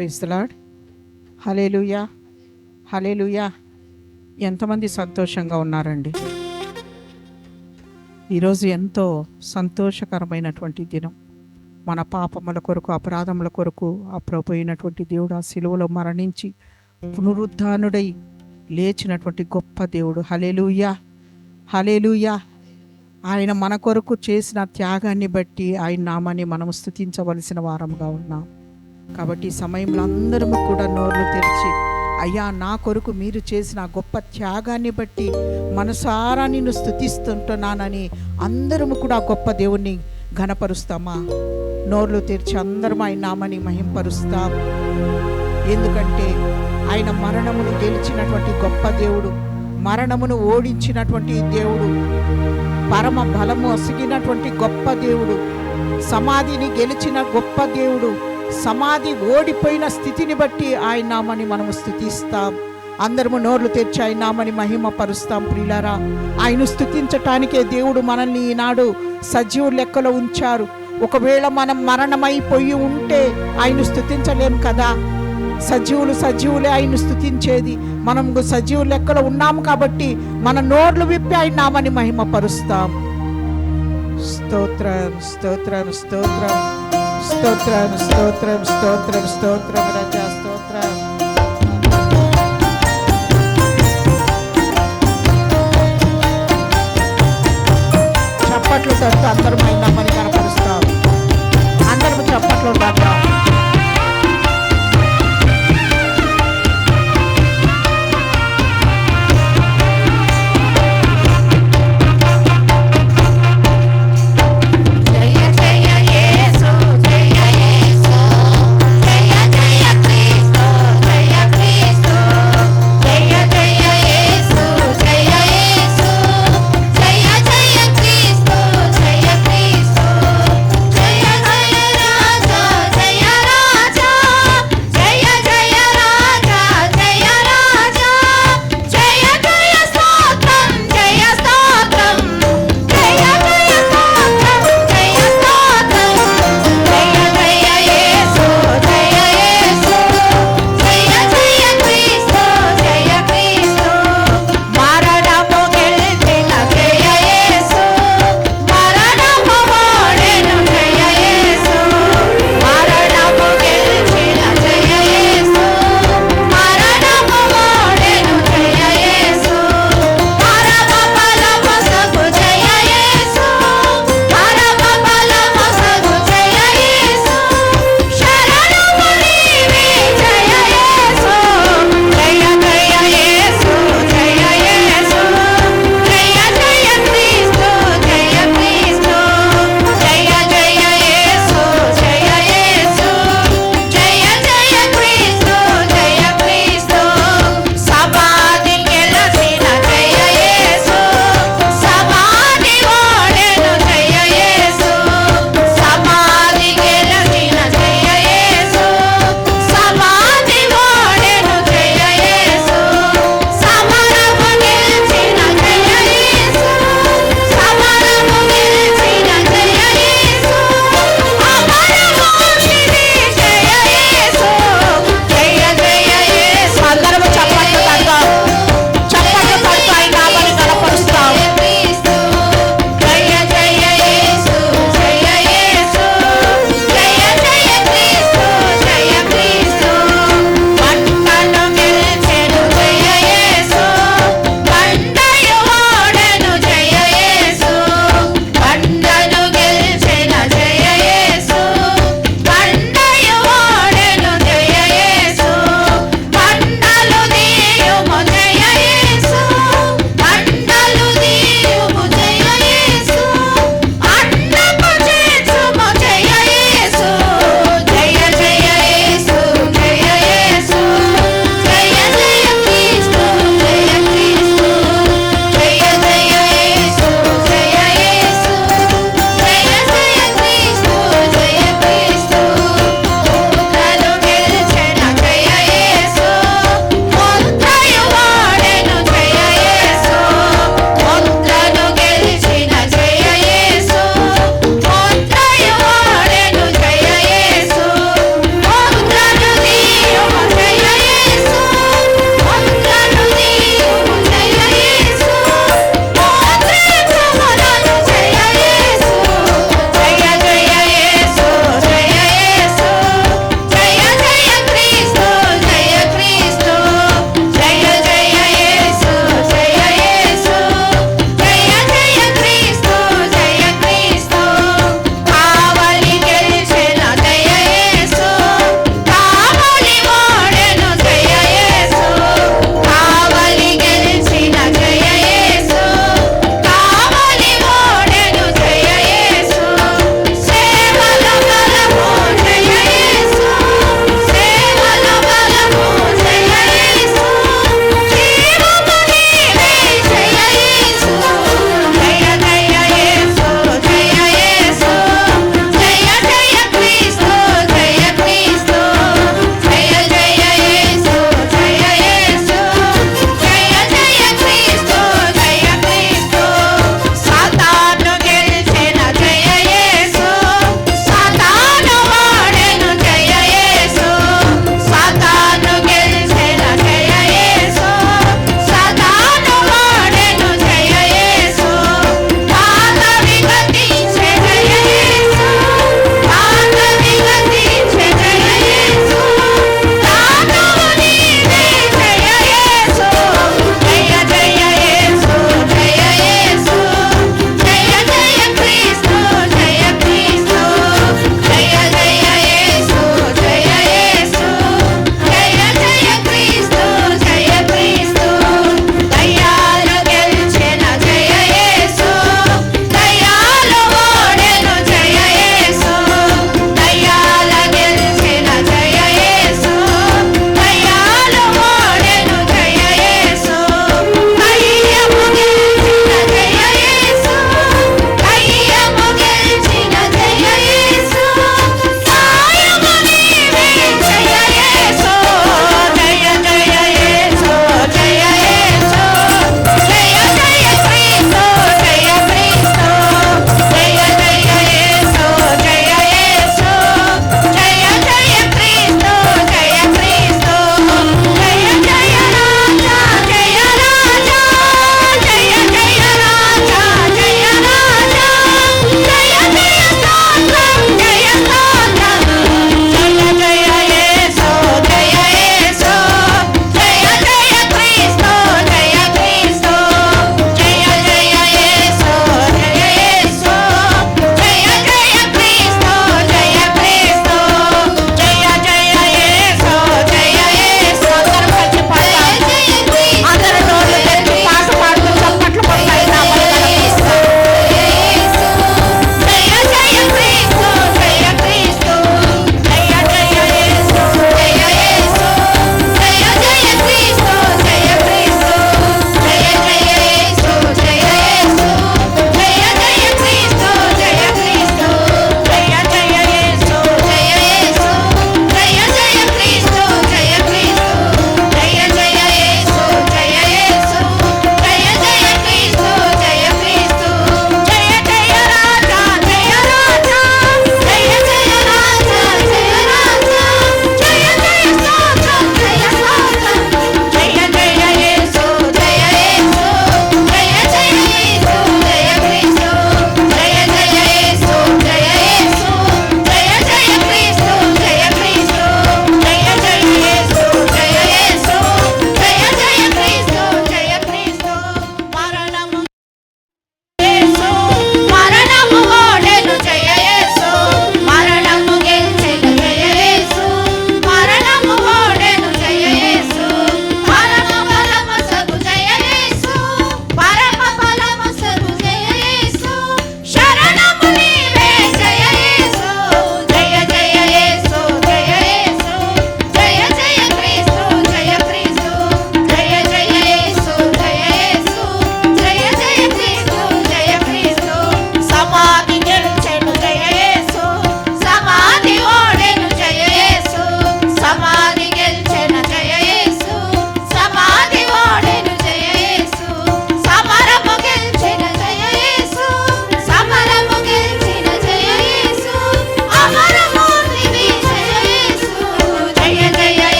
Praise the Lord. Hallelujah, hallelujah. ఎంతమంది సంతోషంగా ఉన్నారండి? ఈరోజు ఎంతో సంతోషకరమైనటువంటి దినం. మన పాపముల కొరకు, అపరాధముల కొరకు ఆ ప్రభు అయినటువంటి దేవుడు ఆ శిలువలో మరణించి పునరుద్ధానుడై లేచినటువంటి గొప్ప దేవుడు. హల్లెలూయా, హల్లెలూయా. ఆయన మన కొరకు చేసిన త్యాగాన్ని బట్టి ఆయన నామాన్ని మనం స్తుతించవలసిన వారముగా ఉన్నాం. కాబట్టి ఈ సమయంలో అందరము కూడా నోర్లు తెరిచి, అయ్యా నా కొరకు మీరు చేసిన గొప్ప త్యాగాన్ని బట్టి మనసారా నిన్ను స్తుతిస్తుంటున్నానని అందరము కూడా గొప్ప దేవుణ్ణి ఘనపరుస్తామా? నోర్లు తెరిచి అందరం ఆయన నామాన్ని మహింపరుస్తాం. ఎందుకంటే ఆయన మరణమును గెలిచినటువంటి గొప్ప దేవుడు, మరణమును ఓడించినటువంటి దేవుడు, పరమ బలము అసిగినటువంటి గొప్ప దేవుడు, సమాధిని గెలిచిన గొప్ప దేవుడు, సమాధి ఓడిపోయిన స్థితిని బట్టి ఆయన నామని మనము స్తుతిస్తాం. అందరము నోర్లు తెచ్చి ఆయన నామని మహిమపరుస్తాం. ప్రియులారా, ఆయన స్తుతించటానికే దేవుడు మనల్ని ఈనాడు సజీవుల లెక్కలో ఉంచారు. ఒకవేళ మనం మరణమైపోయి ఉంటే ఆయన స్తుతించలేం కదా. సజీవులే ఆయన స్తుతించేది. మనం సజీవుల లెక్కలో ఉన్నాము కాబట్టి మన నోర్లు విప్పి ఆయన నామని మహిమపరుస్తాం. స్తోత్రం, స్తోత్రం, స్తోత్రం, స్తోత్రం, స్తోత్రం, స్తోత్రం, స్తోత్రం రాజా, స్తోత్రం. చప్పట్లు తట్టు అందరం ఆయన నామని కనపరుస్తాం. అందరము చప్పట్లు తట్టాం. జయ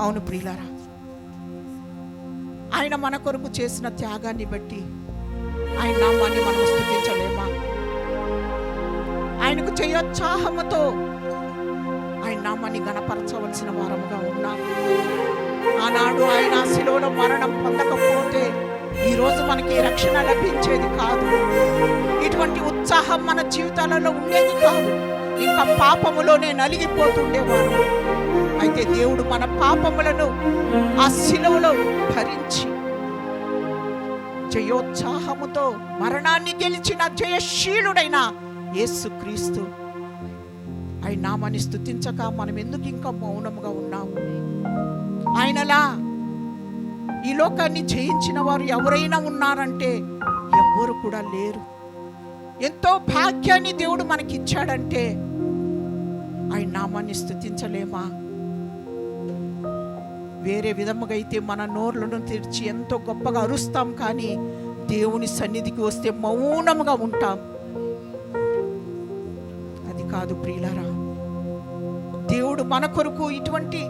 అవును ప్రియులారా, ఆయన మన కొరకు చేసిన త్యాగాన్ని బట్టి ఆయన నామాన్ని మనం స్తుతించలేమా? ఆయనకు చేయొత్సాహముతో ఆయన నామాన్ని గణపరచవలసిన వారముగా ఉన్నాం. ఆనాడు ఆయన శిలువలో మరణం పొందకపోతే ఈరోజు మనకి రక్షణ లభించేది కాదు. ఇటువంటి ఉత్సాహం మన జీవితాలలో ఉండేది కాదు. ఇంకా పాపములోనే నలిగిపోతుండేవారు. అయితే దేవుడు మన పాపములను ఆ శిలువలో భరించి జయోత్సాహముతో మరణాన్ని గెలిచిన జయశీలుడైన యేసుక్రీస్తు ఆయన నామాన్ని స్తుతించక మనం ఎందుకు ఇంకా మౌనముగా ఉన్నాము? ఆయనలా ఈ లోకాన్ని జయించిన వారు ఎవరైనా ఉన్నారంటే ఎవ్వరు కూడా లేరు. ఎంతో భాగ్యాన్ని దేవుడు మనకి ఇచ్చాడంటే ఆయన నామాన్ని స్తుతించలేమా? వేరే విధముగా అయితే మన నోర్లను తెరిచి ఎంతో గొప్పగా అరుస్తాం, కానీ దేవుని సన్నిధికి వస్తే మౌనముగా ఉంటాం. అది కాదు ప్రియులారా, దేవుడు మన కొరకు ఇటువంటి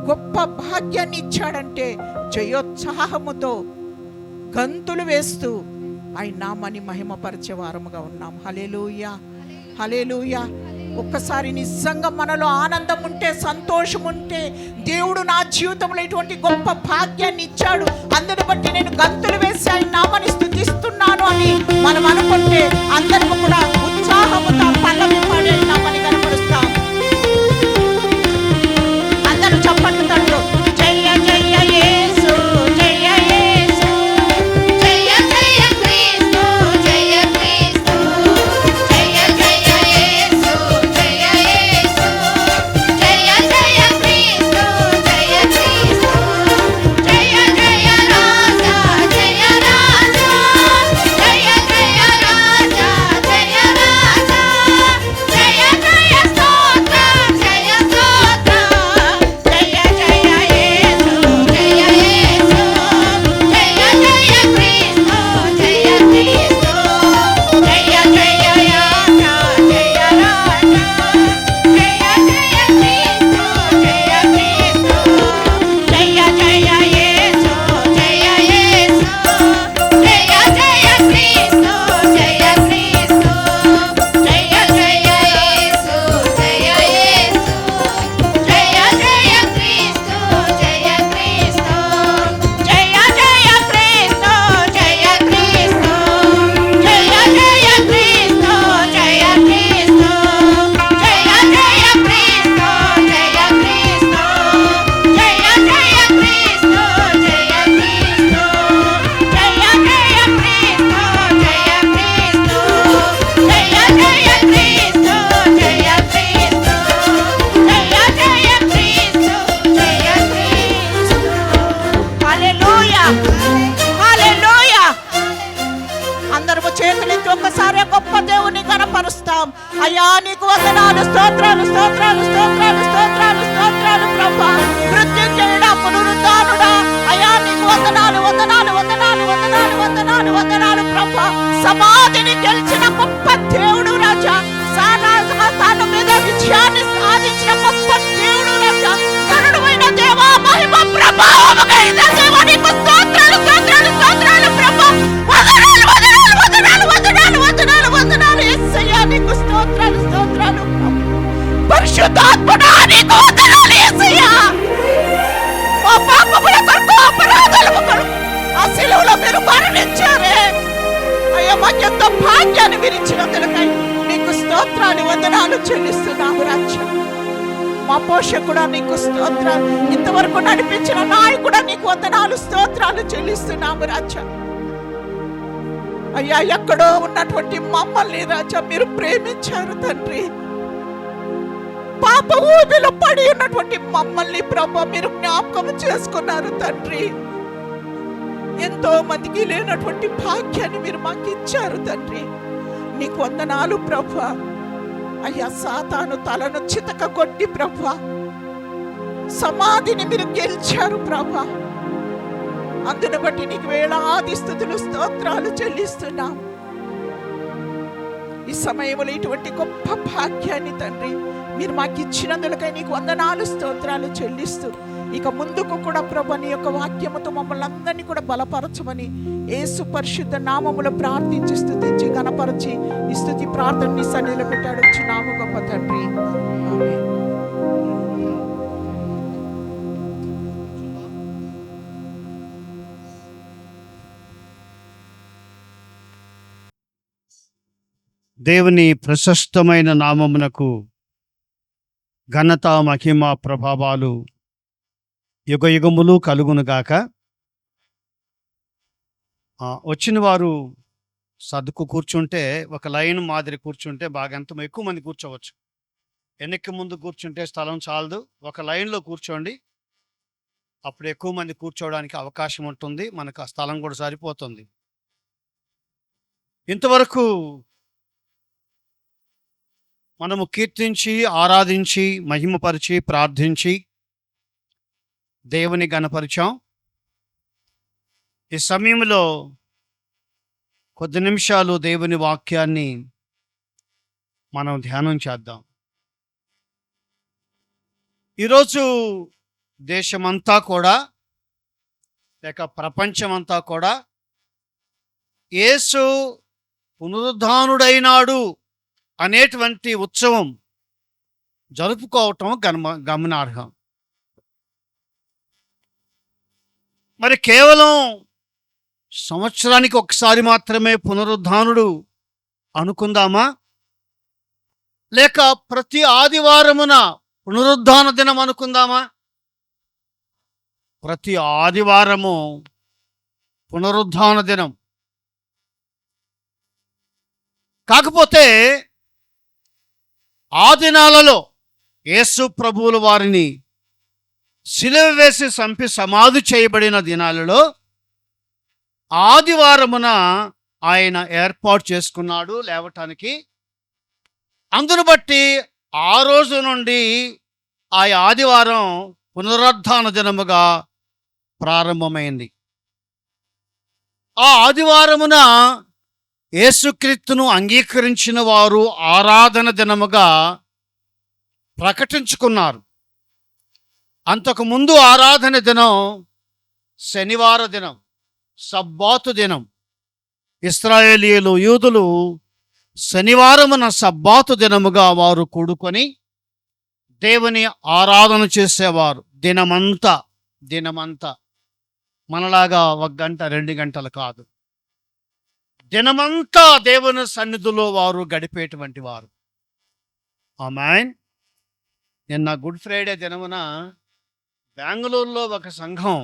గొప్ప భాగ్యాన్ని ఇచ్చాడంటే జయోత్సాహముతో గంతులు వేస్తూ ఆయన నామాన్ని మహిమపరిచే వారముగా ఉన్నాం. హల్లెలూయా, హల్లెలూయా. ఒక్కసారి నిజంగా మనలో ఆనందం ఉంటే, సంతోషం ఉంటే, దేవుడు నా జీవితంలో ఇటువంటి గొప్ప భాగ్యాన్ని ఇచ్చాడు, అందుని బట్టి నేను గంతులు వేసి ఆయన నామాన్ని స్తుతిస్తున్నాను అని మనం అనుకుంటే అందరికీ కూడా ఉత్సాహముతో పల్లవి పాడి ఆయన నామాన్ని కనపరుస్తాం. అందరూ చెప్పండి తండ్రి, జయ జయ యేసు, జయ యేసు, జయ జయ క్రీస్తు, జయ క్రీస్తు, జయ జయ యేసు, జయ యేసు, జయ జయ క్రీస్తు, జయ క్రీస్తు, జయ జయ రాజా, జయ రాజా, జయ జయ రాజా, జయ రాజా, జయ జయ స్తోత్రం, జయ స్తోత్రం, జయ జయ యేసు, జయ యేసు, జయ జయ క్రీస్తు, జయ క్రీస్తు, జయ జయ రాజా, జయ రాజా, జయ జయ క్రీస్తు, జయ క్రీస్తు, జయ జయ యేసు, జయ యేసు, జయ జయ క్రీస్తు, జయ క్రీస్తు, జయ జయ యేసు, జయ యేసు, జయ జయ క్రీస్తు, జయ క్రీస్తు, జయ జయ క్రీస్తు, జయ క్రీస్తు, జయ జయ క్రీస్తు, జయ క్రీస్తు, జయ జయ క్రీస్తు, జయ క్రీస్తు, జయ జయ క్రీస్తు, జయ క్రీస్తు, జయ జయ క్రీస్తు, జయ క్రీస్తు, జయ జయ క్రీస్తు, జయ క్రీస్తు, జయ జయ క్రీస్తు, జయ క్రీస్తు. హల్లెలూయా, హల్లెలూయా. అందరము చేతులెత్తి ఒక్కసారి గొప్ప దేవుని కనపరుస్తాం. అయ్యా నీకు వందనాలు, స్తోత్రాలు, స్తోత్రాలు, స్తోత్రాలు, స్తోత్రాలు, స్తోత్రాలు ప్రభా. మృత్యుంజయుడా, పునరుద్ధానుడా, అయ్యా నీకు వందనాలు, వందనాలు, వందనాలు, వందనాలు, వందనాలు, వందనాలు ప్రభా. సమాధిని గెలిచిన గొప్ప దేవుడు రాజా, సాతాను మీద విజయాన్ని సాధించిన గొప్ప దేవుడు రాజా, కరుణమైన దేవా, మహిమ ప్రభావము కలిగిన దేవా, నీకు స్తోత్రాలు, స్తోత్రాలు, స్తోత్రాలు ప్రభా. వందనాలు, వందనాలు, వందనాలు, వందనాలు, వందనాలు, వందనాలు యేసయ్యా, నీకు స్తోత్రాలు, స్తోత్రాలు ప్రభా. పరిశుద్ధాత్ముడా, నీకు వందనాలు యేసయ్యా. మా పాపముల కొరకు, అపరాధాల కొరకు ఆ శిలువలో మీరు మరణించారే అయ్యా, మాకెంతో భాగ్యాన్ని మీరు ఇచ్చినందుకై నీకు స్తోత్రాలు, వందనాలు చెల్లిస్తున్నాము రాజా. మా పోషకుడా నీకు స్తోత్రాలు, ఇంతవరకు నడిపించిన నాయకుడా నీకు వందనాలు, స్తోత్రాలు చెల్లిస్తున్నాము రాజా. అయ్యా, ఎక్కడో ఉన్నటువంటి మమ్మల్ని రాజా మీరు ప్రేమించారు తండ్రి. పాప ఊబిలో పడి ఉన్నటువంటి మమ్మల్ని ప్రభా మీరు జ్ఞాపకం చేసుకున్నారు తండ్రి. ఎంతో మందికి లేనటువంటి భాగ్యాన్ని మీరు మాకు ఇచ్చారు తండ్రి. నీకు వందనాలు ప్రభా. అయ్యా, సాతాను తలను చితక కొట్టి ప్రభా సమాధిని మీరు గెలిచారు ప్రభా. అందును బట్టి నీకు వేలాది స్తుతులు, స్తోత్రాలు చెల్లిస్తున్నాం. ఈ సమయంలో ఇటువంటి గొప్ప భాగ్యాన్ని తండ్రి మీరు మాకు ఇచ్చినందులకై నీకు వందనాలు, స్తోత్రాలు చెల్లిస్తూ ఇక ముందుకు కూడా ప్రభు నీ యొక్క వాక్యముతో మమ్మల్ని అందరినీ కూడా బలపరచమని యేసు పరిశుద్ధ నామములో ప్రార్థించి స్తుతించి గణపరచి ఈ స్తుతి ప్రార్థనని సన్నిధిలో పెట్టాడు నామ గొప్ప తండ్రి, ఆమేన్. దేవుని ప్రశస్తమైన నామమునకు ఘనత మహిమ ప్రభావాలు యుగయుగములు కలుగునుగాక. వచ్చిన వారు సర్దుకు కూర్చుంటే, ఒక లైన్ మాదిరి కూర్చుంటే బాగా ఎంత ఎక్కువ మంది కూర్చోవచ్చు. వెనక్కి ముందు కూర్చుంటే స్థలం చాలదు. ఒక లైన్లో కూర్చోండి, అప్పుడు ఎక్కువ మంది కూర్చోవడానికి అవకాశం ఉంటుంది, మనకు ఆ స్థలం కూడా సరిపోతుంది. ఇంతవరకు మనము కీర్తించి ఆరాధించి మహిమపరిచి ప్రార్థించి దేవుని గణపరిచాం. ఈ సమయంలో కొద్ది నిమిషాలు దేవుని వాక్యాన్ని మనం ధ్యానం చేద్దాం. ఈరోజు దేశమంతా కూడా లేక ప్రపంచమంతా కూడా యేసు పునరుద్ధానుడైనాడు అనేటువంటి ఉత్సవం జరుపుకోవటం గమనార్హం. మరి కేవలం సంవత్సరానికి ఒకసారి మాత్రమే పునరుద్ధానుడు అనుకుందామా, లేక ప్రతి ఆదివారమున పునరుద్ధాన దినం అనుకుందామా? ప్రతి ఆదివారము పునరుద్ధాన దినం. కాకపోతే ఆ దినాలలో యేసు ప్రభువుల వారిని సిలువ వేసి చంపి సమాధి చేయబడిన దినాలలో ఆదివారమున ఆయన ఏర్పాటు చేసుకున్నాడు లేవటానికి. అందును బట్టి ఆ రోజు నుండి ఆ ఆదివారం పునరుద్ధాన దినముగా ప్రారంభమైంది. ఆ ఆదివారమున యేసుక్రీస్తును అంగీకరించిన వారు ఆరాధన దినముగా ప్రకటించుకున్నారు. అంతకుముందు ఆరాధన దినం శనివార దినం, సబ్బాతు దినం. ఇశ్రాయేలీయులు యూదులు శనివారమున సబ్బాతు దినముగా వారు కూడుకొని దేవుని ఆరాధన చేసేవారు. దినమంతా మనలాగా 1 గంట 2 గంటలు కాదు, దినమంతా దేవుని సన్నిధిలో వారు గడిపేటువంటి వారు. ఆమేన్. నిన్న గుడ్ ఫ్రైడే దినమున బెంగళూరులో ఒక సంఘం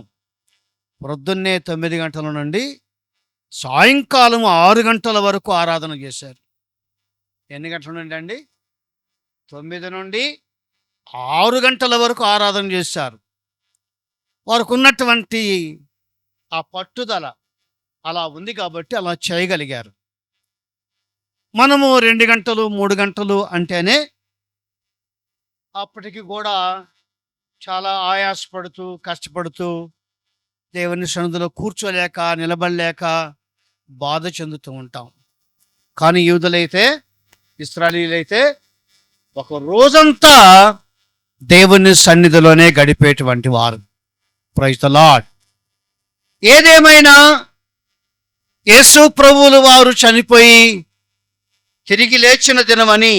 ప్రొద్దున్నే 9 గంటల నుండి సాయంకాలం 6 గంటల వరకు ఆరాధన చేశారు. ఎన్ని గంటల నుండి అండి? 9 నుండి 6 గంటల వరకు ఆరాధన చేశారు. వారికి ఉన్నటువంటి ఆ పట్టుదల అలా ఉంది కాబట్టి అలా చేయగలిగారు. మనము 2 గంటలు 3 గంటలు అంటేనే అప్పటికి కూడా చాలా ఆయాసపడుతూ కష్టపడుతూ దేవుని సన్నిధిలో కూర్చోలేక నిలబడలేక బాధ చెందుతూ ఉంటాం. కానీ యూదులైతే, ఇశ్రాయేలీయులైతే ఒక రోజంతా దేవుని సన్నిధిలోనే గడిపేటువంటి వారు. Praise the lord. ఏదేమైనా యేసు ప్రభువులు వారు చనిపోయి తిరిగి లేచిన దినమని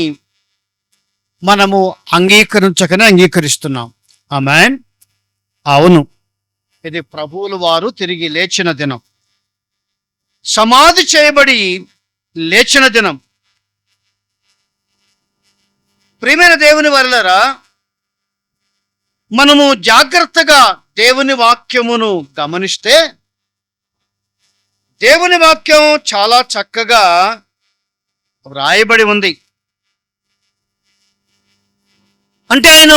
మనము అంగీకరిస్తున్నాం. ఆమేన్. అవును, ఇది ప్రభువులు వారు తిరిగి లేచిన దినం, సమాధి చేయబడి లేచిన దినం. ప్రియమైన దేవుని వల్లరా, మనము జాగ్రత్తగా దేవుని వాక్యమును గమనిస్తే దేవుని వాక్యం చాలా చక్కగా వ్రాయబడి ఉంది. అంటే ఆయన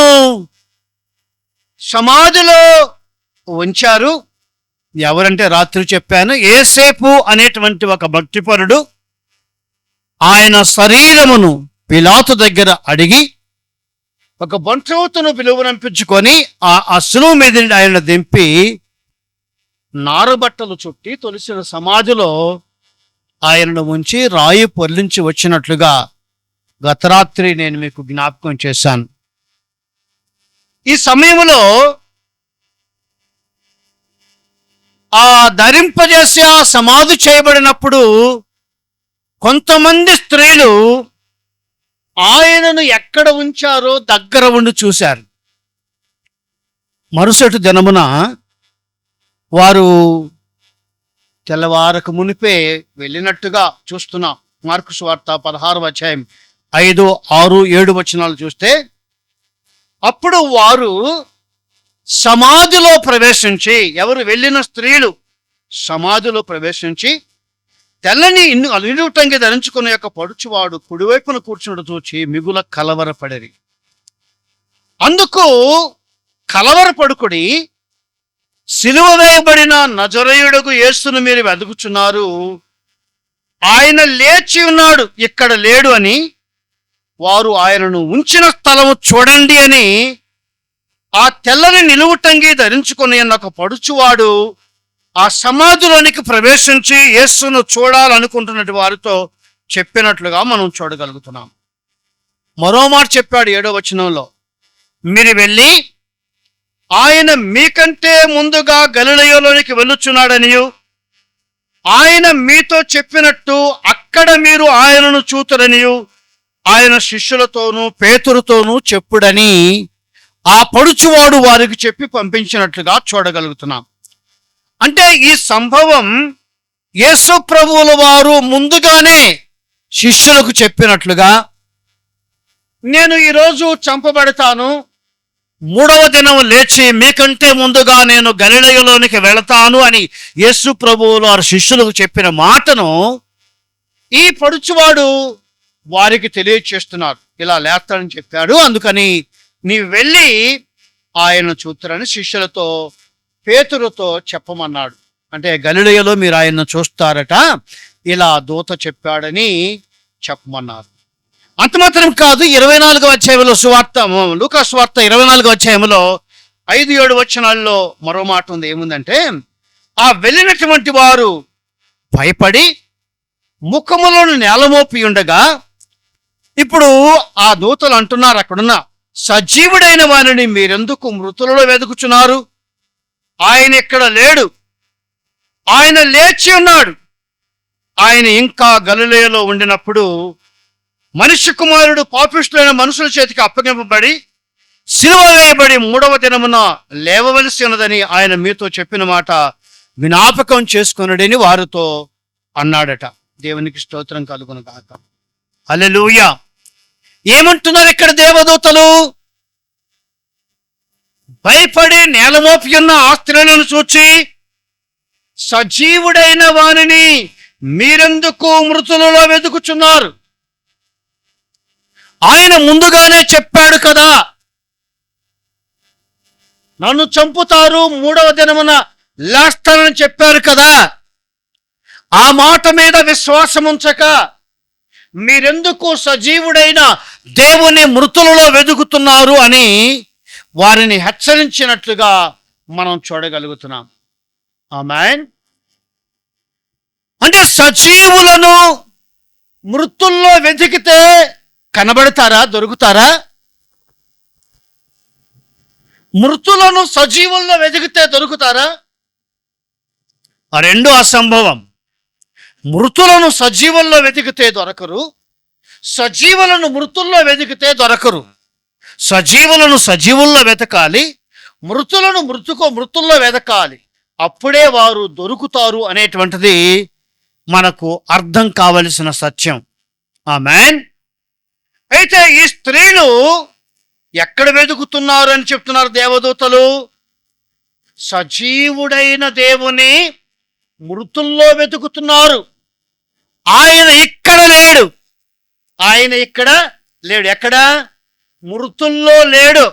సమాధిలో ఉంచారు. ఎవరంటే రాత్రి చెప్పాను, యేసేపు అనేటువంటి ఒక భక్తిపరుడు ఆయన శరీరమును పిలాతు దగ్గర అడిగి ఒక బంట్రవుతును పిలువనంపించుకొని ఆ శిలువ మీద ఆయన దింపి నారబట్టలు చుట్టి తొలిసిన సమాధిలో ఆయనను ఉంచి రాయి పొర్లించి వచ్చినట్లుగా గత రాత్రి నేను మీకు జ్ఞాపకం చేశాను. ఈ సమయంలో ఆ ధరింపజేసి ఆ సమాధి చేయబడినప్పుడు కొంతమంది స్త్రీలు ఆయనను ఎక్కడ ఉంచారో దగ్గర ఉండి చూశారు. మరుసటి దినమున వారు తెల్లవారకు మునిపే వెళ్ళినట్టుగా చూస్తున్నాం. మార్కు సువార్త 16వ అధ్యాయం 5, 6, 7 వచనాలు చూస్తే, అప్పుడు వారు సమాధిలో ప్రవేశించి, ఎవరు వెళ్ళిన స్త్రీలు సమాధిలో ప్రవేశించి తెల్లని నిలువుటంగి ధరించుకున్న యొక్క పడుచువాడు కుడివైపున కూర్చున్నట్టు చూచి మిగుల కలవరపడిరి. అందుకు కలవరపడుకుడి, సిలువ వేయబడిన నజరేయుడగు యేసును మీరు వెతుకుచున్నారు, ఆయన లేచి ఉన్నాడు, ఇక్కడ లేడు అని, వారు ఆయనను ఉంచిన స్థలము చూడండి అని ఆ తెల్లని నిలువుటంగి ధరించుకుని ఒక పడుచువాడు ఆ సమాధిలోనికి ప్రవేశించి యేసును చూడాలనుకుంటున్నట్టు వారితో చెప్పినట్లుగా మనం చూడగలుగుతున్నాం. మరో మాట చెప్పాడు 7వ వచనంలో, మీరు వెళ్ళి ఆయన మీకంటే ముందుగా గలిలయలోనికి వెళ్ళుచున్నాడనియు, ఆయన మీతో చెప్పినట్టు అక్కడ మీరు ఆయనను చూతురనియు ఆయన శిష్యులతోనూ పేతురుతోనూ చెప్పుడని ఆ పడుచువాడు వారికి చెప్పి పంపించినట్లుగా చూడగలుగుతున్నాం. అంటే ఈ సంభవం యేసు ప్రభువుల వారు ముందుగానే శిష్యులకు చెప్పినట్లుగా, నేను ఈరోజు చంపబడతాను, 3వ దినం లేచి మీకంటే ముందుగా నేను గలిలయలోనికి వెళతాను అని యేసు ప్రభువులు వారి శిష్యులకు చెప్పిన మాటను ఈ పడుచువాడు వారికి తెలియచేస్తున్నారు. ఇలా లేస్తానని చెప్పాడు, అందుకని నీవు వెళ్ళి ఆయన చూస్తారని శిష్యులతో పేతురుతో చెప్పమన్నాడు. అంటే గలిలయలో మీరు ఆయన్ను చూస్తారట, ఇలా దూత చెప్పాడని చెప్పమన్నారు. అంత మాత్రం కాదు, 24వ అధ్యాయంలో లూకా సువార్త 24వ అధ్యాయంలో 5, 7 వచనాల్లో మరో మాట ఉంది. ఏముందంటే, ఆ వెళ్ళినటువంటి వారు భయపడి ముఖములను నేలమోపి ఉండగా, ఇప్పుడు ఆ దూతలు అంటున్నారు అక్కడున్న సజీవుడైన వారిని మీరెందుకు మృతులలో వెతుకుచున్నారు, ఆయన ఇక్కడ లేడు, ఆయన లేచి ఉన్నాడు. ఆయన ఇంకా గలిలయలో ఉండినప్పుడు మనుష్య కుమారుడు పాపిష్టులైన మనుషుల చేతికి అప్పగింపబడి సిలువ వేయబడి 3వ దినమున లేవవలసి ఉన్నదని ఆయన మీతో చెప్పిన మాట జ్ఞాపకం చేసుకొనుడని వారితో అన్నాడట. దేవునికి స్తోత్రం కలుగును గాక. హల్లెలూయా. ఏమంటున్నారు ఇక్కడ దేవదూతలు? భయపడి నేలమోపి ఉన్న ఆ స్త్రీలను చూచి, సజీవుడైన వానిని మీరెందుకు మృతులలో వెతుకుచున్నారు, ఆయన ముందుగానే చెప్పాడు కదా, నన్ను చంపుతారు, 3వ దినమున లేస్తానని చెప్పారు కదా, ఆ మాట మీద విశ్వాసం ఉంచక మీరెందుకు సజీవుడైన దేవుని మృతులలో వెతుకుతున్నారు అని వారిని హెచ్చరించినట్లుగా మనం చూడగలుగుతున్నాం. ఆమేన్. అంటే సజీవులను మృతుల్లో వెతికితే కనబడతారా, దొరుకుతారా? మృతులను సజీవుల్లో వెతికితే దొరుకుతారా? ఆ రెండు అసంభవం. మృతులను సజీవుల్లో వెతికితే దొరకరు, సజీవులను మృతుల్లో వెతికితే దొరకరు. సజీవులను సజీవుల్లో వెతకాలి, మృతులను మృతుల్లో వెతకాలి, అప్పుడే వారు దొరుకుతారు అనేటువంటిది మనకు అర్థం కావలసిన సత్యం. ఆమేన్. అయితే ఈ స్త్రీలు ఎక్కడ వెతుకుతున్నారు అని చెప్తున్నారు దేవదూతలు? సజీవుడైన దేవుని మృతుల్లో వెతుకుతున్నారు. ఆయన ఇక్కడ లేడు, ఆయన ఇక్కడ లేడు. ఎక్కడ? మృతుల్లో లేడు.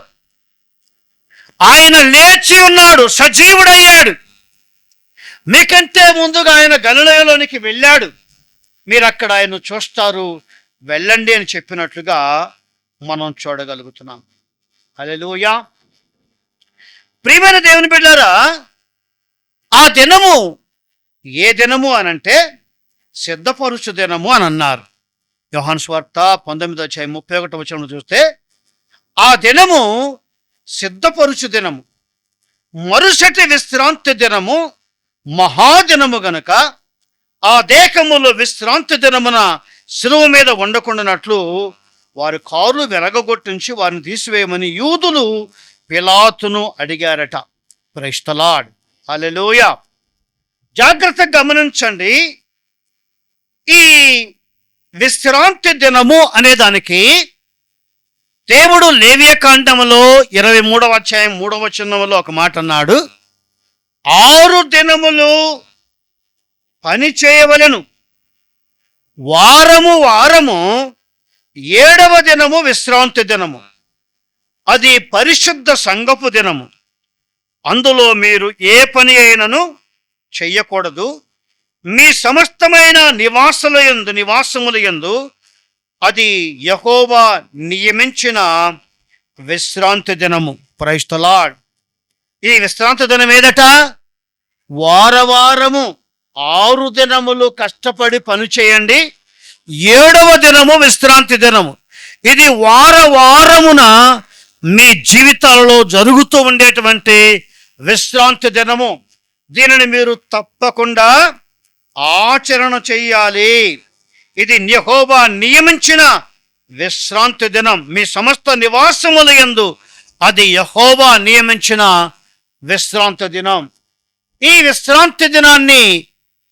ఆయన లేచి ఉన్నాడు, సజీవుడయ్యాడు. మీకంటే ముందుగా ఆయన గలిలయలోనికి వెళ్ళాడు, మీరు అక్కడ ఆయన చూస్తారు, వెళ్ళండి అని చెప్పినట్లుగా మనం చూడగలుగుతున్నాం. హల్లెలూయా. ప్రియమైన దేవుని బిడ్డలారా, ఆ దినము ఏ దినము అనంటే సిద్ధపరుచు దినము అని అన్నారు. యోహాను సువార్త 19:31 చూస్తే, ఆ దినము సిద్ధపరుచు దినము, మరుసటి విశ్రాంతి దినము, మహాదినము గనుక ఆ దేశములో విశ్రాంతి దినమున శిలువ మీద ఉండకుండానట్లు వారి కారులు వెలగగొట్టించి వారిని తీసివేయమని యూదులు పిలాతును అడిగారట. Praise the Lord. హల్లెలూయా. జాగ్రత్తగా గమనించండి. ఈ విశ్రాంతి దినము అనే దానికి దేవుడు లేవియకాండములో 23వ అధ్యాయం 3వ వచనంలో ఒక మాట అన్నాడు, 6 దినములు పని చేయవలెను, వారము వారము 7వ దినము విశ్రాంతి దినము, అది పరిశుద్ధ సంఘపు దినము. అందులో మీరు ఏ పని అయినను చెయ్యకూడదు. మీ సమస్తమైన నివాసముల యందు అది యెహోవా నియమించిన విశ్రాంతి దినము. Praise the lord. ఈ విశ్రాంతి దినం ఏదట? వారము 6 దినములు కష్టపడి పని చేయండి, 7వ దినము విశ్రాంతి దినము. ఇది వారమున మీ జీవితాలలో జరుగుతూ ఉండేటువంటి విశ్రాంతి దినము. దీనిని మీరు తప్పకుండా ఆచరణ చెయ్యాలి. ఇది యెహోవా నియమించిన విశ్రాంతి దినం. మీ సమస్త నివాసముల యందు అది యెహోవా నియమించిన విశ్రాంతి దినం. ఈ విశ్రాంతి దినాన్ని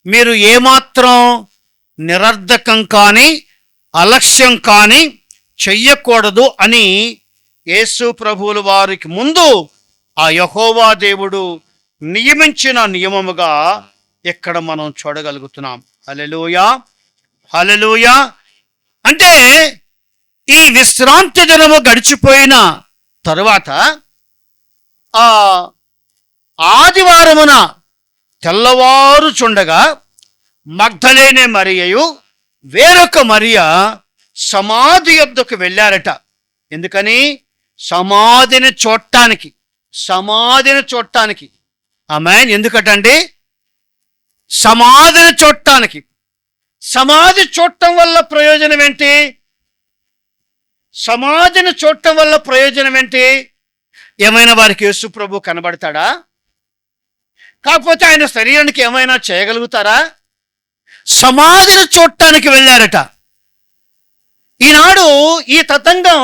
మీరు ఏమాత్రం నిరర్ధకం కానీ అలక్ష్యం కానీ చెయ్యకూడదు అని యేసు ప్రభువుల వారికి ముందు ఆ యెహోవా దేవుడు నియమించిన నియమముగా ఇక్కడ మనం చూడగలుగుతున్నాం. హల్లెలూయా, హల్లెలూయా. అంటే ఈ విశ్రాంతి దినము గడిచిపోయిన తరువాత ఆ ఆదివారమున తెల్లవారుచుండగా మగ్దలేనే మరియయు వేరొక మరియ సమాధి యొద్దకు వెళ్ళారట. ఎందుకని? సమాధిని చూడటానికి. ఆమేన్. ఎందుకటండి? సమాధిని చూడటానికి. సమాధి చూడటం వల్ల ప్రయోజనం ఏంటి? సమాధిని చూడటం వల్ల ప్రయోజనం ఏంటి? ఏమైనా వారికి యేసు ప్రభు కనబడతాడా? కాకపోతే ఆయన శరీరానికి ఏమైనా చేయగలుగుతారా? సమాధిని చూడటానికి వెళ్ళారట. ఈనాడు ఈ తతంగం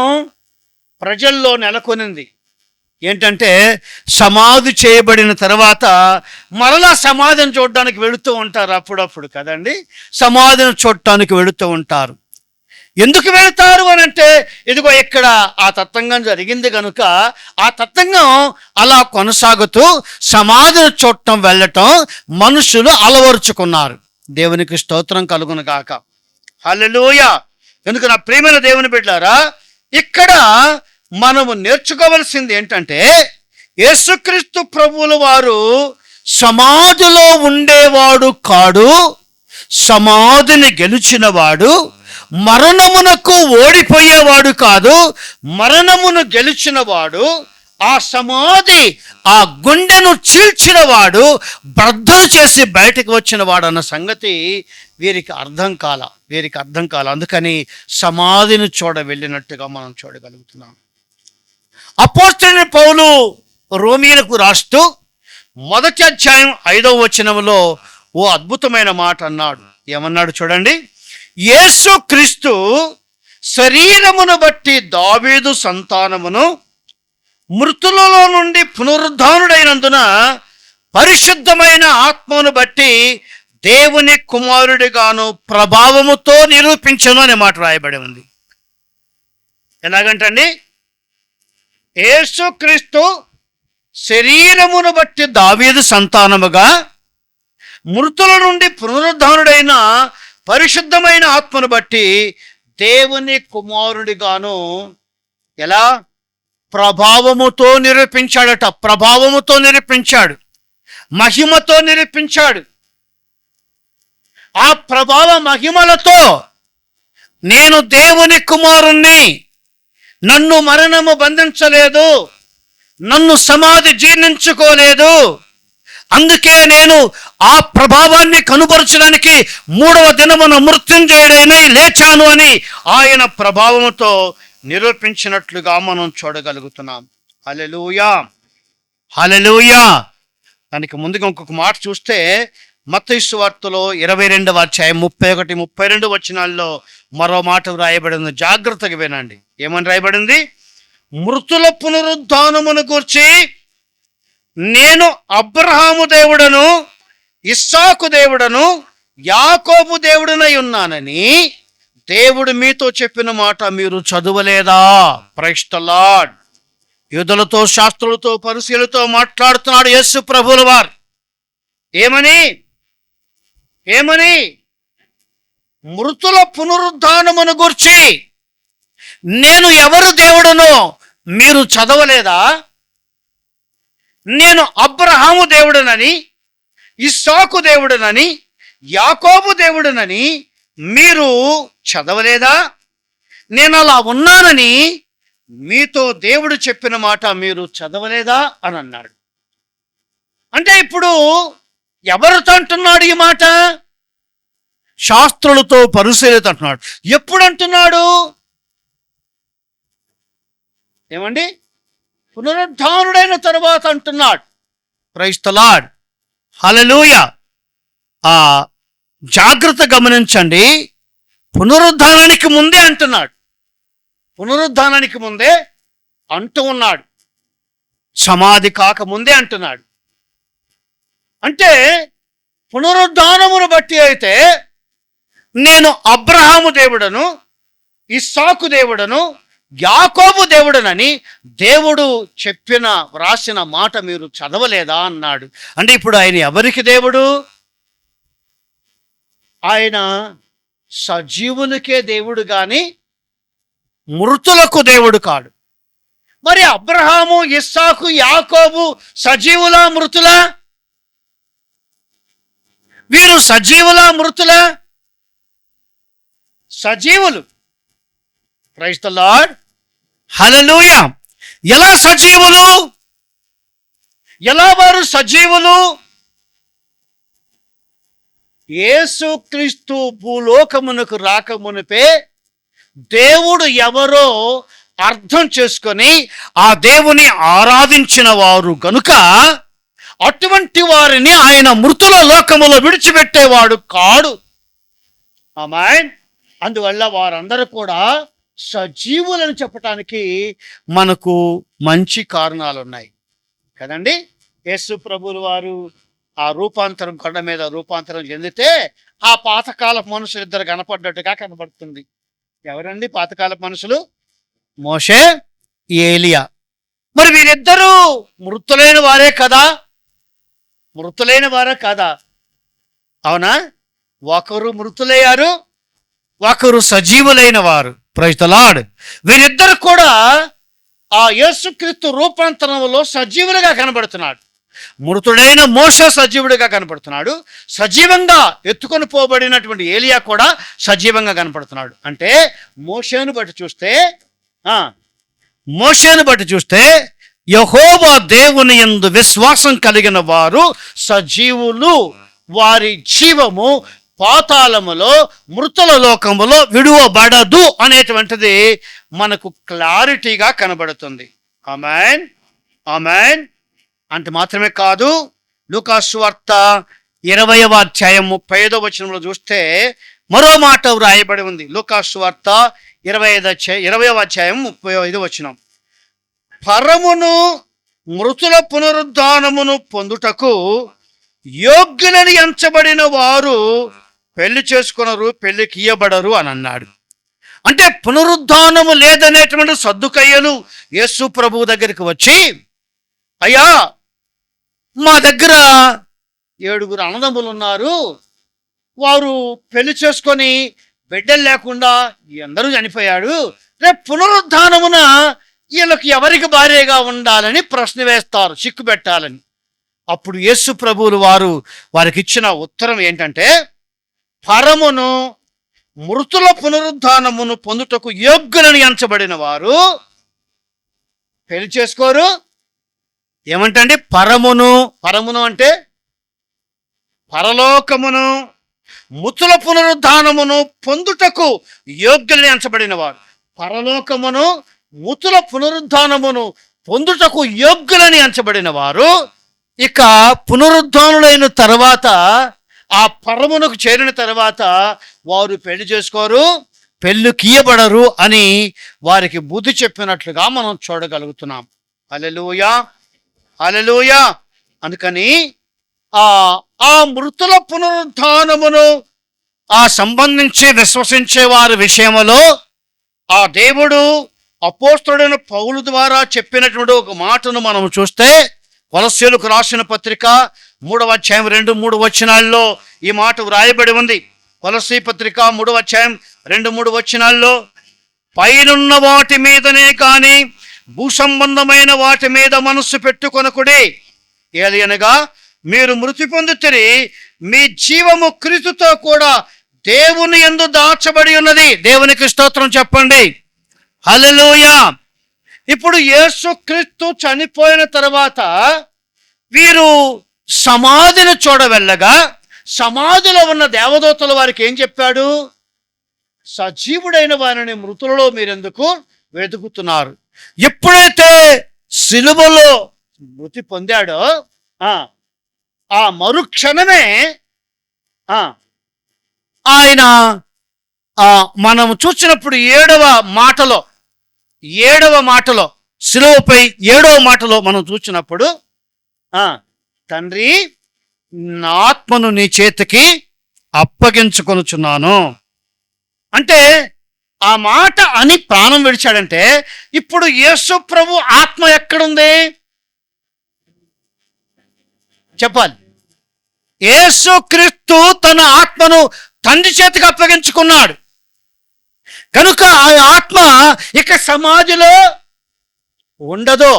ప్రజల్లో నెలకొనింది. ఏంటంటే సమాధి చేయబడిన తర్వాత మరలా సమాధిని చూడటానికి వెళుతూ ఉంటారు అప్పుడప్పుడు కదండి. సమాధిని చూడటానికి వెళుతూ ఉంటారు. ఎందుకు వెళతారు అని అంటే, ఇదిగో ఇక్కడ ఆ తతంగం జరిగింది కనుక ఆ తతంగం అలా కొనసాగుతూ సమాధిని చూడటం వెళ్ళటం మనుషులు అలవరుచుకున్నారు. దేవునికి స్తోత్రం కలుగును గాక. హల్లెలూయా. కనుక నా ప్రియమైన దేవుని బిడ్డలారా, ఇక్కడ మనము నేర్చుకోవలసింది ఏంటంటే, యేసుక్రీస్తు ప్రభువుల వారు సమాధిలో ఉండేవాడు కాడు, సమాధిని గెలిచినవాడు. మరణమునకు ఓడిపోయేవాడు కాదు, మరణమును గెలిచినవాడు. ఆ సమాధి ఆ గుండెను చీల్చినవాడు, బద్దలు చేసి బయటకు వచ్చినవాడు అన్న సంగతి వీరికి అర్థం కాల. అందుకని సమాధిని వెళ్ళినట్టుగా మనం చూడగలుగుతున్నాం. అపోస్తలుడైన పౌలు రోమీయులకు రాస్తూ 1వ అధ్యాయం 5వ వచనంలో ఓ అద్భుతమైన మాట అన్నాడు. ఏమన్నాడు చూడండి. యేసు క్రీస్తు శరీరమును బట్టి దావీదు సంతానమును, మృతులలో నుండి పునరుద్ధానుడైనందున పరిశుద్ధమైన ఆత్మను బట్టి దేవుని కుమారుడిగాను ప్రభావముతో నిరూపించను అనే మాట రాయబడి ఉంది. ఎలాగంటండి? యేసుక్రీస్తు శరీరమును బట్టి దావీదు సంతానముగా, మృతుల నుండి పునరుద్ధానుడైన పరిశుద్ధమైన ఆత్మను బట్టి దేవుని కుమారుడిగాను ఎలా? ప్రభావముతో నిరూపించాడట. ప్రభావముతో నిరూపించాడు, మహిమతో నిరూపించాడు. ఆ ప్రభావ మహిమలతో నేను దేవుని కుమారుణ్ణి, నన్ను మరణము బంధించలేదు, నన్ను సమాధి జీర్ణించుకోలేదు, అందుకే నేను ఆ ప్రభావాన్ని కనుపరచడానికి 3వ దినమున మృత్యుంజయుడైనై లేచాను అని ఆయన ప్రభావముతో నిరూపించినట్లుగా మనం చూడగలుగుతున్నాం. హల్లెలూయా, హల్లెలూయా. దానికి ముందుగా ఇంకొక మాట చూస్తే మత్తయి సువార్తలో 22వ అధ్యాయం 31, 32 వచనాల్లో మరో మాట వ్రాయబడింది. జాగ్రత్తగా వినండి. ఏమని రాయబడింది? మృతుల పునరుద్ధానమును గూర్చి నేను అబ్రహాము దేవుడను, ఇస్సాకు దేవుడను, యాకోబు దేవుడనై ఉన్నానని దేవుడు మీతో చెప్పిన మాట మీరు చదవలేదా? Praise the Lord. యూదులతో, శాస్త్రులతో, పరిశీలతో మాట్లాడుతున్నాడు యేసు ప్రభువుల వారు. ఏమని? మృతుల పునరుద్ధానమును గూర్చి నేను ఎవరు దేవుడనో మీరు చదవలేదా? నేను అబ్రహాము దేవుడనని, ఇస్సాకు దేవుడనని, యాకోబు దేవుడనని మీరు చదవలేదా? నేను అలా ఉన్నానని మీతో దేవుడు చెప్పిన మాట మీరు చదవలేదా అని అన్నాడు. అంటే ఇప్పుడు ఎవరితో అంటున్నాడు ఈ మాట? శాస్త్రులతో, పరిశీలితో అంటున్నాడు. ఎప్పుడు అంటున్నాడు? ఏమండి? పునరుద్ధానుడైన తరువాత అంటున్నాడు. Praise the Lord. హల్లెలూయా. జాగ్రత్త గమనించండి. పునరుద్ధానానికి ముందే అంటున్నాడు. పునరుద్ధానానికి ముందే అంటూ ఉన్నాడు. సమాధి కాకముందే అంటున్నాడు. అంటే పునరుద్ధానమును బట్టి అయితే నేను అబ్రహాము దేవుడను, ఇస్సాకు దేవుడను, యాకోబు దేవుడనని దేవుడు వ్రాసిన మాట మీరు చదవలేదా అన్నాడు. అంటే ఇప్పుడు ఆయన ఎవరికి దేవుడు? ఆయన సజీవులకే దేవుడు గాని మృతులకు దేవుడు కాడు. మరి అబ్రహాము, ఇస్సాకు, యాకోబు సజీవులా, మృతులా? వీరు సజీవులా, మృతులా? సజీవులు. Praise the Lord. హల్లెలూయా. ఎలా సజీవులు? ఎలా వారు సజీవులు? యేసుక్రీస్తు భూలోకమునకు రాకమునిపే దేవుడు ఎవరో అర్థం చేసుకొని ఆ దేవుని ఆరాధించిన వారు గనుక అటువంటి వారిని ఆయన మృతుల లోకములో విడిచిపెట్టేవాడు కాడు. ఆమేన్. అందువల్ల వారందరూ కూడా సజీవులని చెప్పటానికి మనకు మంచి కారణాలు ఉన్నాయి కదండి. యేసు ప్రభువుల వారు ఆ రూపాంతరం, కొండ మీద రూపాంతరం చెందితే ఆ పాతకాలపు మనుషులు ఇద్దరు కనపడ్డట్టుగా కనపడుతుంది. ఎవరండి పాతకాలపు మనుషులు? మోషే, ఏలియా. మరి వీరిద్దరూ మృతులైన వారే కదా? మృతులైన వారే కదా? అవునా? ఒకరు మృతులయ్యారు, ఒకరు సజీవులైన వారు. Praise the lord. వీరిద్దరు కూడా ఆ యేసుక్రీస్తు రూపాంతరంలో సజీవులుగా కనబడుతున్నాడు. మృతుడైన మోషే సజీవుడిగా కనపడుతున్నాడు. సజీవంగా ఎత్తుకొని పోబడినటువంటి ఏలియా కూడా సజీవంగా కనపడుతున్నాడు. అంటే మోషేను బట్టి చూస్తే యెహోవా దేవుని యందు విశ్వాసం కలిగిన వారు సజీవులు. వారి జీవము పాతాళములో, మృతుల లోకములో విడువబడదు అనేటువంటిది మనకు క్లారిటీగా కనబడుతుంది. ఆమేన్, ఆమేన్. అంటే మాత్రమే కాదు, లూకాసు వార్త 20వ అధ్యాయం 35వ వచనంలో చూస్తే మరో మాట వ్రాయబడి ఉంది. లూకాసు వార్త 20వ అధ్యాయం 35వ వచనం. పరమును మృతుల పునరుద్ధానమును పొందుటకు యోగ్యులని ఎంచబడిన వారు పెళ్లి చేసుకున్నారు, పెళ్లికి ఇయ్యబడరు అని అన్నాడు. అంటే పునరుద్ధానము లేదనేటువంటి సద్దుకయ్యలు యేసు ప్రభువు దగ్గరికి వచ్చి, అయ్యా మా దగ్గర 7 అన్నదమ్ములు ఉన్నారు, వారు పెళ్లి చేసుకొని బిడ్డలు లేకుండా అందరూ చనిపోయాడు, రేపు పునరుద్ధానమున వీళ్ళకి ఎవరికి భార్యగా ఉండాలని ప్రశ్న వేస్తారు, చిక్కు పెట్టాలని. అప్పుడు యేసు ప్రభువులు వారు వారికి ఇచ్చిన ఉత్తరం ఏంటంటే, పరమును మృతుల పునరుద్ధానమును పొందుటకు యోగ్యులని ఎంచబడిన వారు పెళ్లి చేసుకోరు. ఏమంటండి? పరమును అంటే పరలోకమును, మృతుల పునరుద్ధానమును పొందుటకు యోగ్యులని ఎంచబడిన వారు. పరలోకమును, మృతుల పునరుద్ధానమును పొందుటకు యోగ్యులని ఎంచబడిన వారు ఇక పునరుద్ధానులైన తర్వాత ఆ పరమునకు చేరిన తర్వాత వారు పెళ్లి చేసుకోరు, పెళ్లి కీయబడరు అని వారికి బుద్ధి చెప్పినట్లుగా మనం చూడగలుగుతున్నాం. హల్లెలూయా, హల్లెలూయా. అందుకని ఆ మృతుల పునరుద్ధానమును సంబంధించి విశ్వసించే వారి విషయంలో ఆ దేవుడు అపోస్తలుడైన పౌలు ద్వారా చెప్పినటువంటి ఒక మాటను మనం చూస్తే, కొలస్సీయులకు రాసిన పత్రిక 3వ అధ్యాయం 2-3 వచనాల్లో ఈ మాట వ్రాయబడి ఉంది. కొలస్సీ పత్రిక 3వ అధ్యాయం 2-3 వచనాల్లో, పైనున్న వాటి మీదనే కాని భూసంబంధమైన వాటి మీద మనస్సు పెట్టుకొనకుడి, ఏలయనగా మీరు మృతి పొందితిరి, మీ జీవము క్రీస్తుతో కూడా దేవుని యందు దాచబడి ఉన్నది. దేవునికి స్తోత్రం చెప్పండి. హల్లెలూయా. ఇప్పుడు యేసుక్రీస్తు చనిపోయిన తర్వాత వీరు సమాధిని చూడవెళ్ళగా సమాధిలో ఉన్న దేవదూతల వారికి ఏం చెప్పాడు? సజీవుడైన వారిని మృతులలో మీరెందుకు వెతుకుతున్నారు? ఎప్పుడైతే సిలువలో మృతి పొందాడో ఆ మరుక్షణమే ఆయన మనం చూసినప్పుడు 7వ మాటలో సిలువపై 7వ మాటలో మనం చూసినప్పుడు, తండ్రి నా ఆత్మను నీ చేతికి అప్పగించుకొనుచున్నాను అంటే, ఆ మాట అని ప్రాణం విడిచాడంటే ఇప్పుడు యేసు ప్రభు ఆత్మ ఎక్కడుంది చెప్పాలి. యేసుక్రీస్తు తన ఆత్మను తండ్రి చేతికి అప్పగించుకున్నాడు కనుక ఆ ఆత్మ ఇక సమాధిలో ఉండదు.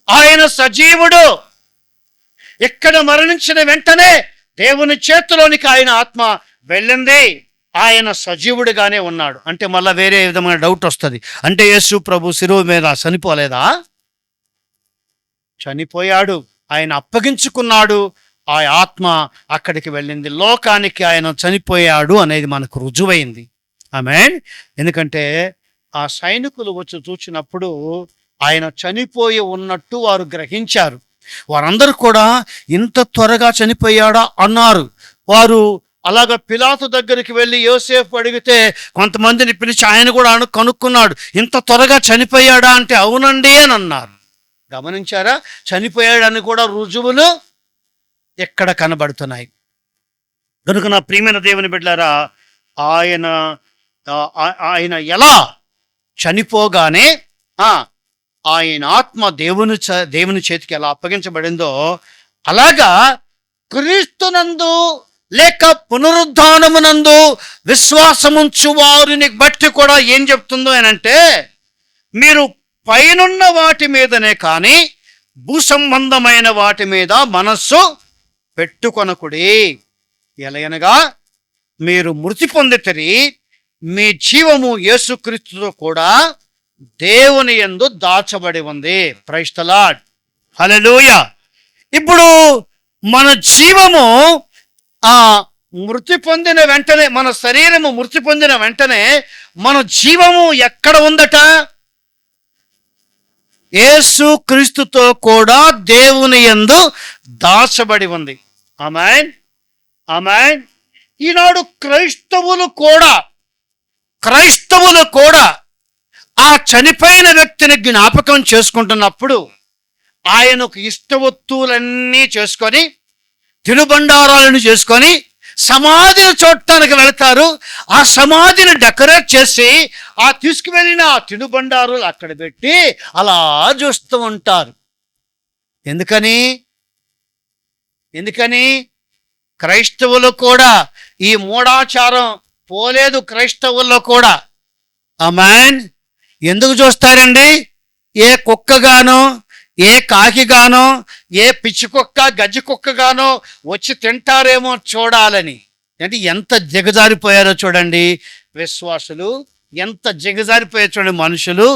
ఆయన సజీవుడు. ఇక్కడ మరణించిన వెంటనే దేవుని చేతిలోనికి ఆయన ఆత్మ వెళ్ళింది. ఆయన సజీవుడిగానే ఉన్నాడు. అంటే మళ్ళీ వేరే విధమైన డౌట్ వస్తుంది. అంటే యేసు ప్రభు శిలువ మీద చనిపోలేదా? చనిపోయాడు. ఆయన అప్పగించుకున్నాడు. ఆ ఆత్మ అక్కడికి వెళ్ళింది. లోకానికి ఆయన చనిపోయాడు అనేది మనకు రుజువైంది. ఆమేన్. ఎందుకంటే ఆ సైనికులు వచ్చి చూసినప్పుడు ఆయన చనిపోయి ఉన్నట్టు వారు గ్రహించారు. వారందరూ కూడా ఇంత త్వరగా చనిపోయాడా అన్నారు. వారు అలాగ పిలాతు దగ్గరికి వెళ్ళి యోసేపు అడిగితే కొంతమందిని పిలిచి ఆయన కూడా కనుక్కున్నాడు, ఇంత త్వరగా చనిపోయాడా అంటే అవునండి అని అన్నారు. గమనించారా? చనిపోయాడని కూడా రుజువులు ఎక్కడ కనబడుతున్నాయి. కనుక నా ప్రియమైన దేవుని బిడ్డలారా, ఆయన ఎలా చనిపోగానే ఆయన ఆత్మ దేవుని చేతికి ఎలా అప్పగించబడిందో అలాగా క్రీస్తునందు లేక పునరుద్ధానమునందు విశ్వాసముంచు వారిని బట్టి కూడా ఏం చెప్తుందో అనంటే, మీరు పైనున్న వాటి మీదనే కానీ భూసంబంధమైన వాటి మీద మనస్సు పెట్టుకొనకుడి, ఎలయనగా మీరు మృతి పొందితిరి, మీ జీవము యేసుక్రీస్తుతో కూడా దేవుని యందు దాచబడి ఉంది. Praise the Lord. హల్లెలూయా. ఇప్పుడు మన జీవము మృతి పొందిన వెంటనే, మన శరీరము మృతి పొందిన వెంటనే మన జీవము ఎక్కడ ఉందట? యేసుక్రీస్తుతో కూడా దేవుని యందు దాచబడి ఉంది. ఆమేన్, ఆమేన్. ఈనాడు క్రైస్తవులు కూడా ఆ చనిపోయిన వ్యక్తిని జ్ఞాపకం చేసుకుంటున్నప్పుడు ఆయనకు ఇష్టవత్తులన్నీ చేసుకొని తినుబండారాలను చేసుకొని సమాధిని చూడటానికి వెళతారు. ఆ సమాధిని డెకరేట్ చేసి తీసుకువెళ్ళిన ఆ తినుబండారులు అక్కడ పెట్టి అలా చూస్తూ ఉంటారు. ఎందుకని క్రైస్తవులు కూడా ఈ మూఢాచారం పోలేదు. క్రైస్తవుల్లో కూడా ఆమేన్. ఎందుకు చూస్తారండి? ఏ కుక్కగానో, ఏ కాకిగానో, ఏ పిచ్చి కుక్క, గజ్జి కుక్కగానో వచ్చి తింటారేమో చూడాలని. అంటే ఎంత దిగజారిపోయారో చూడండి విశ్వాసులు, ఎంత దిగజారిపోయారో చూడండి మనుషులు.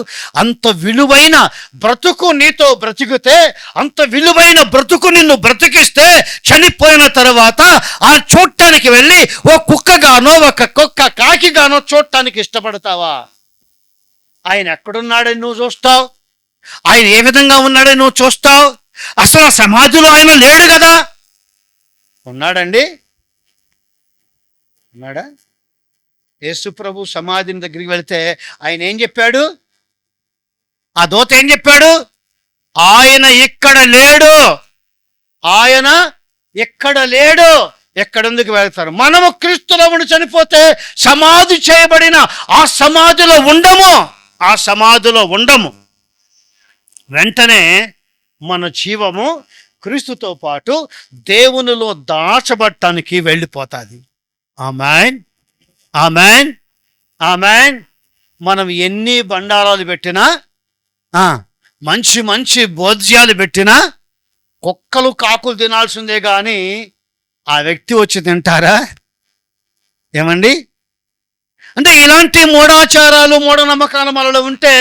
అంత విలువైన బ్రతుకు నీతో బ్రతికితే, అంత విలువైన బ్రతుకు నిన్ను బ్రతికిస్తే చనిపోయిన తర్వాత చూడటానికి వెళ్ళి ఓ కుక్కగానో, ఒక కాకిగానో చూడటానికి ఇష్టపడతావా? ఆయన ఎక్కడున్నాడని నువ్వు చూస్తావు, ఆయన ఏ విధంగా ఉన్నాడని నువ్వు చూస్తావు. అసలు ఆ సమాధిలో ఆయన లేడు కదా. ఉన్నాడండి? ఉన్నాడా? యేసు ప్రభు సమాధిని దగ్గరికి వెళితే ఆయన ఏం చెప్పాడు? ఆ దూత ఏం చెప్పాడు? ఆయన ఇక్కడ లేడు, ఆయన ఇక్కడ లేడు. ఎక్కడెందుకు వెళ్తారు? మనము క్రీస్తులో చనిపోతే సమాధి చేయబడిన ఆ సమాధిలో ఉండము, ఆ సమాధిలో ఉండము. వెంటనే మన జీవము క్రీస్తుతో పాటు దేవునిలో దాచబడటానికి వెళ్ళిపోతుంది. ఆమేన్, ఆమేన్, ఆమేన్. మనం ఎన్ని బండారాలు పెట్టినా, మంచి మంచి భోజ్యాలు పెట్టినా కుక్కలు కాకులు తినాల్సిందే కానీ ఆ వ్యక్తి వచ్చి తింటారా? ఏమండి? అంటే ఇలాంటి మూఢాచారాలు మూఢనమ్మకాలు మనలో ఉంటే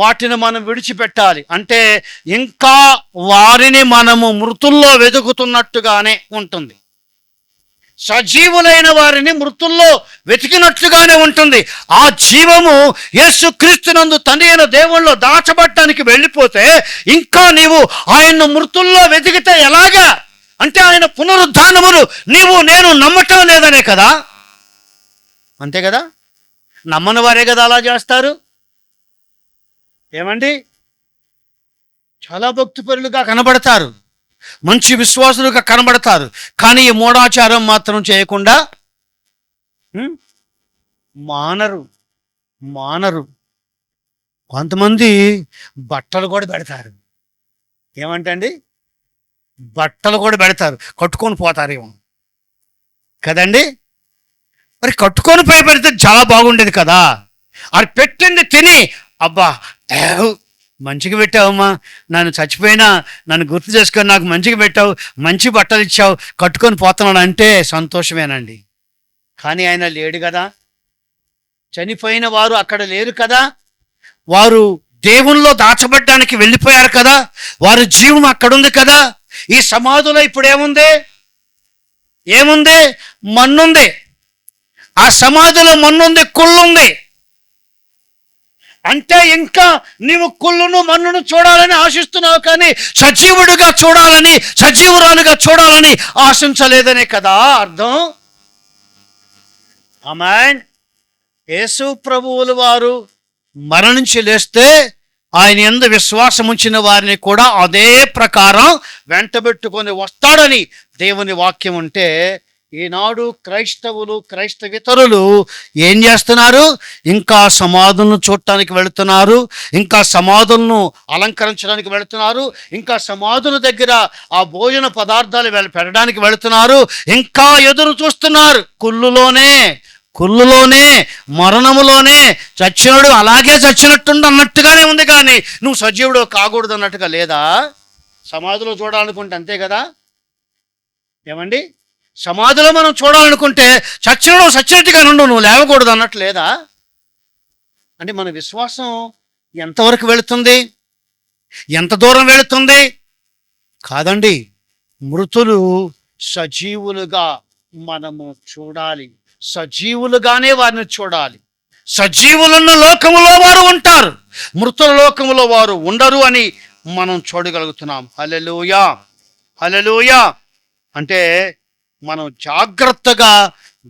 వాటిని మనం విడిచిపెట్టాలి. అంటే ఇంకా వారిని మనము మృతుల్లో వెతుకుతున్నట్టుగానే ఉంటుంది. సజీవులైన వారిని మృతుల్లో వెతికినట్లుగానే ఉంటుంది. ఆ జీవము యేసుక్రీస్తునందు తండ్రి అయిన దేవుళ్ళలో దాచబడటానికి వెళ్ళిపోతే ఇంకా నీవు ఆయన్ను మృతుల్లో వెతికితే ఎలాగా? అంటే ఆయన పునరుద్ధానమును నీవు నేను నమ్మటం లేదనే కదా. అంతే కదా? నమ్మని వారే కదా అలా చేస్తారు. ఏమండి? చాలా భక్తిపరులుగా కనబడతారు, మంచి విశ్వాసులుగా కనబడతారు, కానీ ఈ మూఢాచారం మాత్రం చేయకుండా మానరు. కొంతమంది బట్టలు కూడా పెడతారు. ఏమంటండి? బట్టలు కూడా పెడతారు, కట్టుకొని పోతారేమో కదండి. మరి కట్టుకొని పోయి పెడితే చాలా బాగుండేది కదా. అది పెట్టింది తిని అబ్బా మంచిగా పెట్టావమ్మా, నన్ను చచ్చిపోయినా నన్ను గుర్తు చేసుకొని నాకు మంచిగా పెట్టావు, మంచి బట్టలు ఇచ్చావు, కట్టుకొని పోతున్నాడు అంటే సంతోషమేనండి. కానీ ఆయన లేడు కదా. చనిపోయిన వారు అక్కడ లేరు కదా. వారు దేవునిలో దాచబడ్డానికి వెళ్ళిపోయారు కదా. వారి జీవం అక్కడుంది కదా. ఈ సమాధిలో ఇప్పుడు ఏముంది? మన్నుంది. ఆ సమాధిలో మన్నుంది, కుళ్ళుంది. అంటే ఇంకా నీవు కుళ్ళును మన్నును చూడాలని ఆశిస్తున్నావు, కానీ సజీవుడిగా చూడాలని, సజీవురాలుగా చూడాలని ఆశించలేదనే కదా అర్థం. ఆమేన్. యేసు ప్రభువులు వారు మరణించి లేస్తే ఆయన యందు విశ్వాసం ఉంచిన వారిని కూడా అదే ప్రకారం వెంటబెట్టుకొని వస్తాడని దేవుని వాక్యం ఉంటే, ఈనాడు క్రైస్తవులు క్రైస్తవేతరులు ఏం చేస్తున్నారు? ఇంకా సమాధులను చూడటానికి వెళుతున్నారు, ఇంకా సమాధులను అలంకరించడానికి వెళుతున్నారు, ఇంకా సమాధుల దగ్గర ఆ భోజన పదార్థాలు పెట్టడానికి వెళుతున్నారు, ఇంకా ఎదురు చూస్తున్నారు. కుళ్ళులోనే మరణములోనే చచ్చినోడు అలాగే చచ్చినట్టుండి అన్నట్టుగానే ఉంది, కానీ నువ్వు సజీవుడు కాకూడదు అన్నట్టుగా లేదా? సమాధిలో చూడాలనుకుంటే అంతే కదా. ఏమండి? సమాధిలో మనం చూడాలనుకుంటే చచ్చినట్టుగా నుండు, నువ్వు లేవకూడదు అన్నట్టు లేదా? అంటే మన విశ్వాసం ఎంతవరకు వెళుతుంది? ఎంత దూరం వెళుతుంది? కాదండి, మృతులు సజీవులుగా మనము చూడాలి, సజీవులుగానే వారిని చూడాలి. సజీవులున్న లోకములో వారు ఉంటారు, మృతుల లోకములో వారు ఉండరు అని మనం చూడగలుగుతున్నాం. హల్లెలూయా, హల్లెలూయా. అంటే మనం జాగ్రత్తగా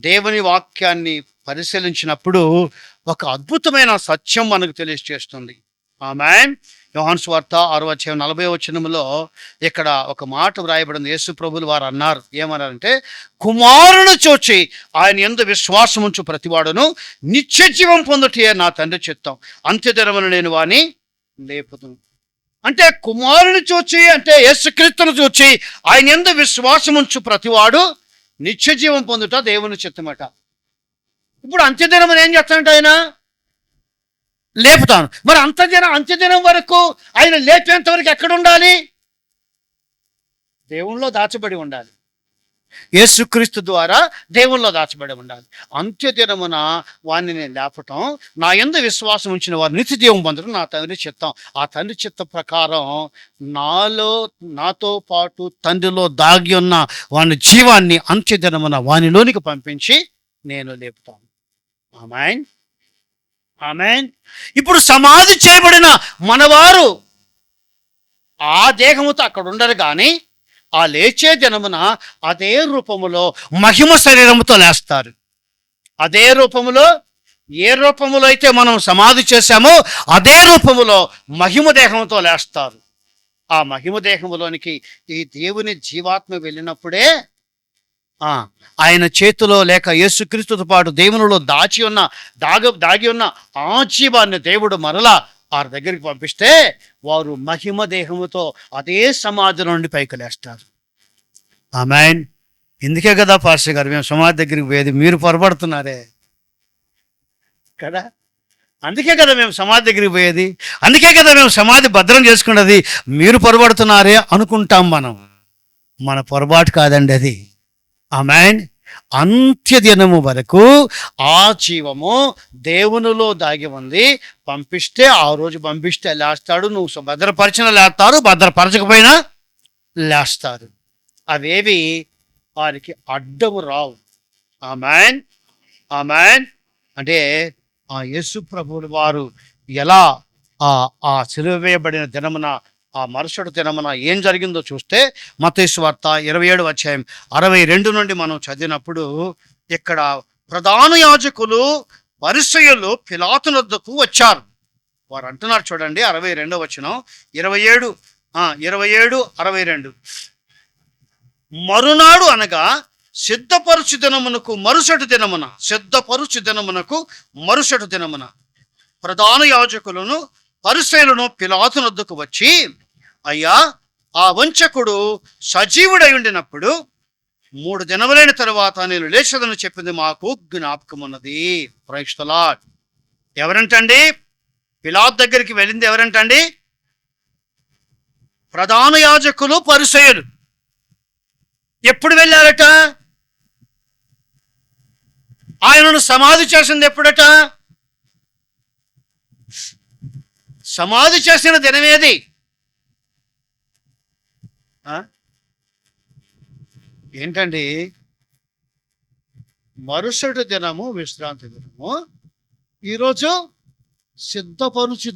దేవుని వాక్యాన్ని పరిశీలించినప్పుడు ఒక అద్భుతమైన సత్యం మనకు తెలియజేస్తుంది. ఆమేన్. యోహాను సువార్త 6:40 ఇక్కడ ఒక మాట వ్రాయబడింది. యేసు ప్రభువులు వారు అన్నారు, ఏమన్నారంటే, కుమారుని చూచి ఆయన యందు విశ్వాసం ఉంచు ప్రతివాడును నిత్య జీవం పొందుటే నా తండ్రి చిత్తం, అంత్యదినమున నేను వాని లేపుదును. అంటే కుమారుని చూచి అంటే యేసుక్రీస్తును చూచి ఆయన యందు విశ్వాసం ఉంచు ప్రతివాడు నిత్య జీవం పొందుట దేవుని చిత్తమట. ఇప్పుడు అంత్యదినం ఏం చేస్తానంటే ఆయన లేపుతాను. మరి అంత్యదినం వరకు ఆయన లేపేంత వరకు ఎక్కడ ఉండాలి? దేవునిలో దాచబడి ఉండాలి. యేసుక్రీస్తు ద్వారా దేవునిలో దాచబడి ఉండాలి. అంత్యదినమున వారిని నేను లేపటం, నా యందు విశ్వాసం ఉంచిన వారు నిత్య జీవం పొందడం నా తండ్రి చిత్తం. ఆ తండ్రి చిత్త ప్రకారం నాతో పాటు తండ్రిలో దాగి ఉన్న వాని జీవాన్ని అంత్యదినమున వానిలోనికి పంపించి నేను లేపుతాను. ఆమేన్, ఆమేన్. ఇప్పుడు సమాధి చేయబడిన మనవారు ఆ దేహముతో అక్కడ ఉండరు కానీ ఆ లేచే దినమున అదే రూపములో మహిమ శరీరముతో లేస్తారు. అదే రూపములో, ఏ రూపములో అయితే మనం సమాధి చేశామో అదే రూపములో మహిమ దేహంతో లేస్తారు. ఆ మహిమ దేహములోనికి ఈ దేవుని జీవాత్మ వెళ్ళినప్పుడే ఆయన చేతిలో లేక యేసుక్రీస్తుతో పాటు దేవునిలో దాగి ఉన్న ఆ జీవాన్ని దేవుడు మరలా వారి దగ్గరికి పంపిస్తే వారు మహిమ దేహముతో అదే సమాధి నుండి పైకి లేస్తారు. ఆమేన్. ఇందుకే కదా పాస్టర్ గారు మేము సమాధి దగ్గరికి పోయేది, మీరు పొరపడుతున్నారే కదా. అందుకే కదా మేము సమాధి దగ్గరికి పోయేది, అందుకే కదా మేము సమాధి భద్రం చేసుకున్నది, మీరు పొరపడుతున్నారే అనుకుంటాం. మన పొరపాటు కాదండి అది. ఆమేన్. అంత్యదినము వరకు ఆ జీవము దేవునిలో దాగి ఉంది. పంపిస్తే ఆ రోజు పంపిస్తే లేస్తాడు. నువ్వు భద్రపరిచిన లేస్తారు, భద్రపరచకపోయినా లేస్తారు. అవేవి వారికి అడ్డము రావు. ఆమేన్. ఆమేన్. అంటే ఆ యేసు ప్రభువులు వారు ఎలా ఆ సిలువ వేయబడిన దినమున, ఆ మరుసటి దినమున ఏం జరిగిందో చూస్తే మత్తయి సువార్త 27వ అధ్యాయం 62 నుండి మనం చదివినప్పుడు ఇక్కడ ప్రధాన యాజకులు పరిసయ్యులు పిలాతు వద్దకు వచ్చారు. వారు అంటున్నారు చూడండి 62వ వచనం, 27 62. మరునాడు అనగా సిద్ధపరుచు దినమునకు మరుసటి దినమున ప్రధాన యాజకులను పరిసయ్యులను పిలాతు వద్దకు వచ్చి, అయ్యా, ఆ వంచకుడు సజీవుడై ఉండినప్పుడు 3 దినములైన తరువాత నేను లేచదని చెప్పింది మాకు జ్ఞాపకం ఉన్నది. Praise the Lord. ఎవరంటండి? పిలాతు దగ్గరికి వెళ్ళింది ఎవరంటండి? ప్రధాన యాజకులు, పరిసయ్యులు. ఎప్పుడు వెళ్ళారట? ఆయనను సమాధి చేసింది ఎప్పుడట? సమాధి చేసిన దినమేది? ఏంటండి? మరుసటి దినము విశ్రాంతి దినము, ఈరోజు సిద్ధపరుచు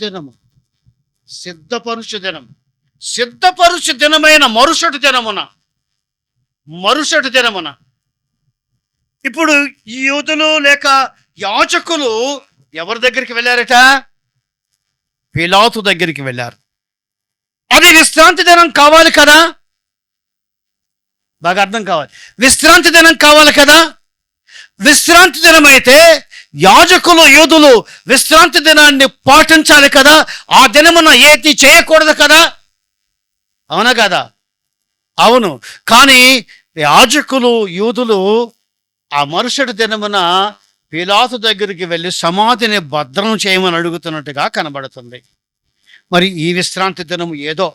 దినమైన మరుసటి దినమున ఇప్పుడు ఈ యూదులు లేక యాజకులు ఎవరి దగ్గరికి వెళ్ళారట? పిలాతు దగ్గరికి వెళ్ళారు. అది విశ్రాంతి దినం కావాలి కదా, బాగా అర్థం కావాలి. విశ్రాంతి దినం కావాలి కదా. విశ్రాంతి దినం అయితే యాజకులు, యూదులు విశ్రాంతి దినాన్ని పాటించాలి కదా. ఆ దినమున ఏది చేయకూడదు కదా, అవునా కదా? అవును. కానీ యాజకులు, యూదులు ఆ మరుసటి దినమున పిలాతు దగ్గరికి వెళ్ళి సమాధిని భద్రం చేయమని అడుగుతున్నట్టుగా కనబడుతుంది. మరి ఈ విశ్రాంతి దినము ఏదో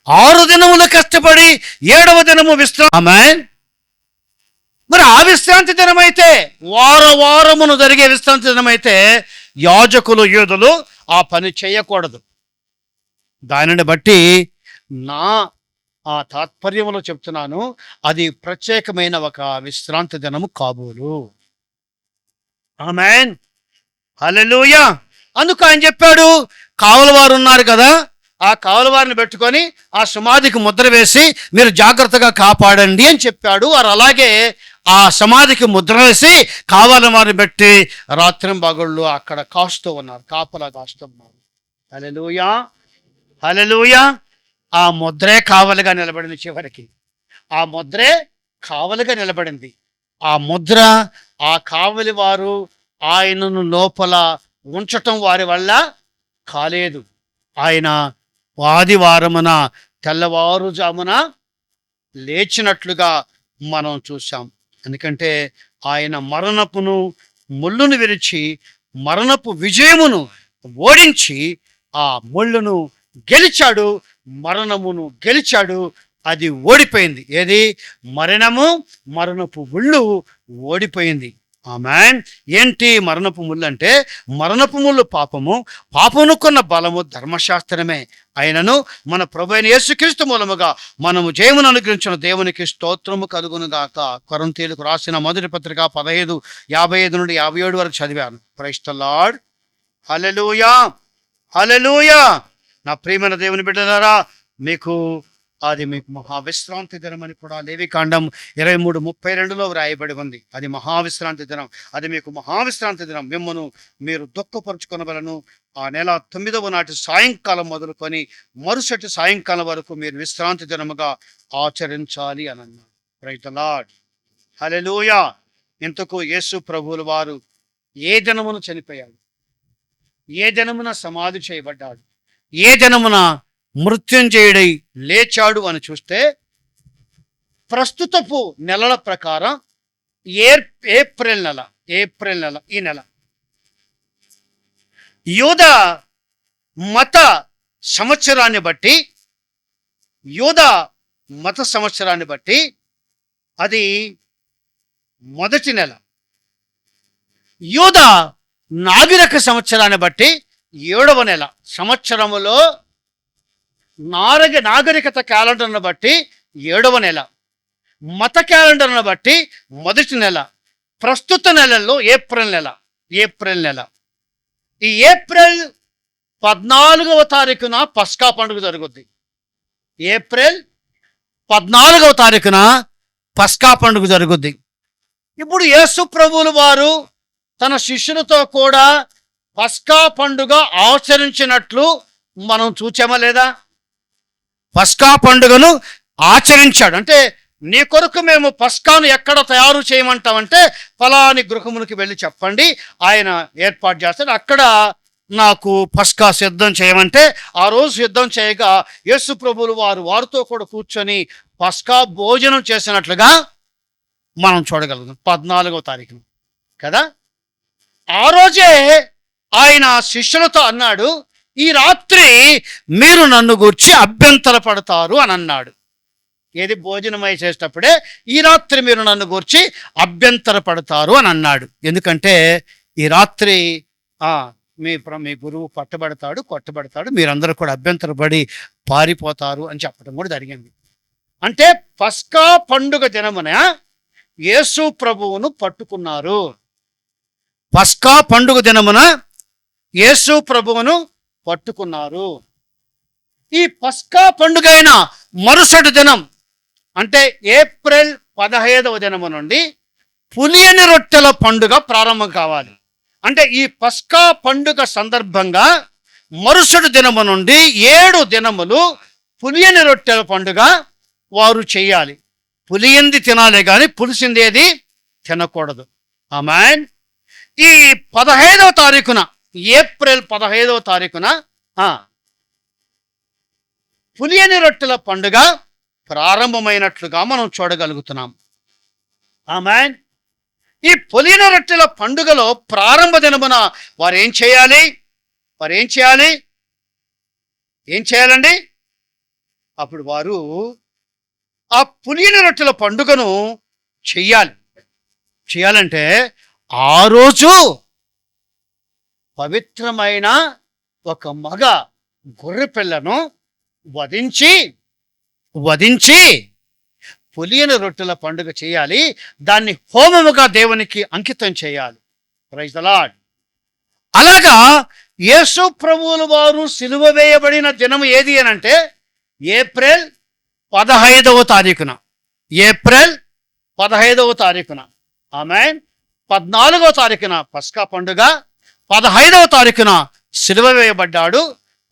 6 దినములు కష్టపడి 7వ దినము విశ్రాంతి. ఆమేన్. మరి ఆ విశ్రాంతి దినమైతే, వారమును జరిగే విశ్రాంతి దినమైతే యాజకులు, యూదులు ఆ పని చేయకూడదు. దానిని బట్టి ఆ తాత్పర్యంలో చెప్తున్నాను, అది ప్రత్యేకమైన ఒక విశ్రాంతి దినము కాబోలు. ఆమేన్. హల్లెలూయా. అందుకు ఆయన చెప్పాడు, కావలివారు ఉన్నారు కదా, ఆ కావలివారిని పెట్టుకొని ఆ సమాధికి ముద్ర వేసి మీరు జాగ్రత్తగా కాపాడండి అని చెప్పాడు. వారు అలాగే ఆ సమాధికి ముద్ర వేసి కావలివారిని పెట్టి రాత్రింబగళ్ళు అక్కడ కాస్తూ ఉన్నారు, కాపలా కాస్తూ ఉన్నారు. హల్లెలూయా. హల్లెలూయా. ఆ ముద్రే కావలిగా నిలబడింది. చివరికి ఆ ముద్రే కావలిగా నిలబడింది. ఆ ముద్ర, ఆ కావలి వారు ఆయనను లోపల ఉంచటం వారి వల్ల కాలేదు. ఆయన ఆదివారమున తెల్లవారుజామున లేచినట్లుగా మనం చూసాం. ఎందుకంటే ఆయన మరణపును ముళ్ళును విరిచి మరణపు విజయమును ఓడించి ఆ ముళ్ళును గెలిచాడు, మరణమును గెలిచాడు. అది ఓడిపోయింది. ఏది? మరణపు ముళ్ళు ఓడిపోయింది. ఆమేన్. ఏంటి మరణపు ముళ్ళు అంటే? మరణపు ముళ్ళు పాపమునుకున్న బలము ధర్మశాస్త్రమే. అయినను మన ప్రభువైన యేసుక్రీస్తు మూలముగా మనము జయమును అనుగ్రహించిన దేవునికి స్తోత్రము కలుగునుగాక. కొరింథీయులకు రాసిన మొదటి పత్రిక 15:55 నుండి 57 వరకు చదివాను. Praise the Lord. Hallelujah. Hallelujah. నా ప్రియమైన దేవుని బిడ్డలారా, మీకు మహావిశ్రాంతి దినం అని కూడా లేవికాండం 23:32 వ్రాయబడి ఉంది. అది మహావిశ్రాంతి దినం. అది మీకు మహావిశ్రాంతి దినం. మిమ్మల్ని మీరు దుఃఖపరుచుకొనవలను. ఆ నెల 9వ నాటి సాయంకాలం మొదలుకొని మరుసటి సాయంకాలం వరకు మీరు విశ్రాంతి దినముగా ఆచరించాలి అని అన్నారు. Praise the Lord. హల్లెలూయా. ఇంతకు యేసు ప్రభువుల వారు ఏ దినమును చనిపోయాడు, ఏ దినమున సమాధి చేయబడ్డాడు, ఏ దినమున మృత్యుంజయుడై లేచాడు అని చూస్తే ప్రస్తుతపు నెలల ప్రకారం ఏప్రిల్ నెల ఈ నెల యూద మత సంవత్సరాన్ని బట్టి అది మొదటి నెల. యూద నాగరిక సంవత్సరాన్ని బట్టి 7వ నెల. సంవత్సరములో నాగరికత క్యాలెండర్ను బట్టి 7వ నెల, మత క్యాలెండర్ను బట్టి మొదటి నెల. ప్రస్తుత నెలల్లో ఏప్రిల్ నెల. ఈ ఏప్రిల్ 14వ తారీఖున పస్కా పండుగ జరుగుద్ది. ఏప్రిల్ 14వ తారీఖున పస్కా పండుగ జరుగుద్ది. ఇప్పుడు యేసు ప్రభువులు వారు తన శిష్యులతో కూడా పస్కా పండుగ ఆచరించినట్లు మనం చూచామా లేదా? పస్కా పండుగను ఆచరించాడు. అంటే నీ కొరకు మేము పస్కాను ఎక్కడ తయారు చేయమంటామంటే ఫలాని గృహమునికి వెళ్ళి చెప్పండి, ఆయన ఏర్పాటు చేస్తాడు. అక్కడ నాకు పస్కా సిద్ధం చేయమంటే ఆ రోజు సిద్ధం చేయగా యేసు ప్రభువులు వారితో కూడా కూర్చొని పస్కా భోజనం చేసినట్లుగా మనం చూడగలుగుతాం. 14వ తారీఖున కదా. ఆ రోజే ఆయన శిష్యులతో అన్నాడు, ఈ రాత్రి మీరు నన్ను గూర్చి అభ్యంతర పడతారు అని అన్నాడు. ఏది భోజనమై చేసేటప్పుడే ఈ రాత్రి మీరు నన్ను గూర్చి అభ్యంతర పడతారు అని అన్నాడు. ఎందుకంటే ఈ రాత్రి మీ గురువు కొట్టబడతాడు, మీరందరూ కూడా అభ్యంతరపడి పారిపోతారు అని చెప్పడం కూడా జరిగింది. అంటే పస్కా పండుగ దినమున యేసు ప్రభువును పట్టుకున్నారు. పస్కా పండుగ దినమున యేసు ప్రభువును పట్టుకున్నారు. ఈ పస్కా పండుగ అయిన మరుసటి దినం అంటే ఏప్రిల్ 15వ దినము నుండి పులియని రొట్టెల పండుగ ప్రారంభం కావాలి. అంటే ఈ పస్కా పండుగ సందర్భంగా మరుసటి దినము నుండి 7 దినములు పులియని రొట్టెల పండుగ వారు చేయాలి. పులియంది తినాలే కానీ పులిసింది ఏది తినకూడదు. ఆమేన్. ఈ 15వ తారీఖున ఏప్రిల్ 15వ తారీఖున పులియని రొట్టెల పండుగ ప్రారంభమైనట్లుగా మనం చూడగలుగుతున్నాం. ఆమేన్. ఈ పులియని రొట్టెల పండుగలో ప్రారంభ దినమున వారు ఏం చేయాలండి? అప్పుడు వారు ఆ పులియని రొట్టెల పండుగను చేయాలంటే ఆ రోజు పవిత్రమైన ఒక మగ గొర్రె పిల్లను వధించి పులియని రొట్టెల పండుగ చేయాలి. దాన్ని హోమముగా దేవునికి అంకితం చేయాలి. Praise the lord. అలాగా యేసు ప్రభువుల వారు సిలువ వేయబడిన దినం ఏది అనంటే ఏప్రిల్ 15వ తారీఖున. ఆమేన్. 14వ తారీఖున పస్కా పండుగ, 15వ తారీఖున సిలువ వేయబడ్డాడు,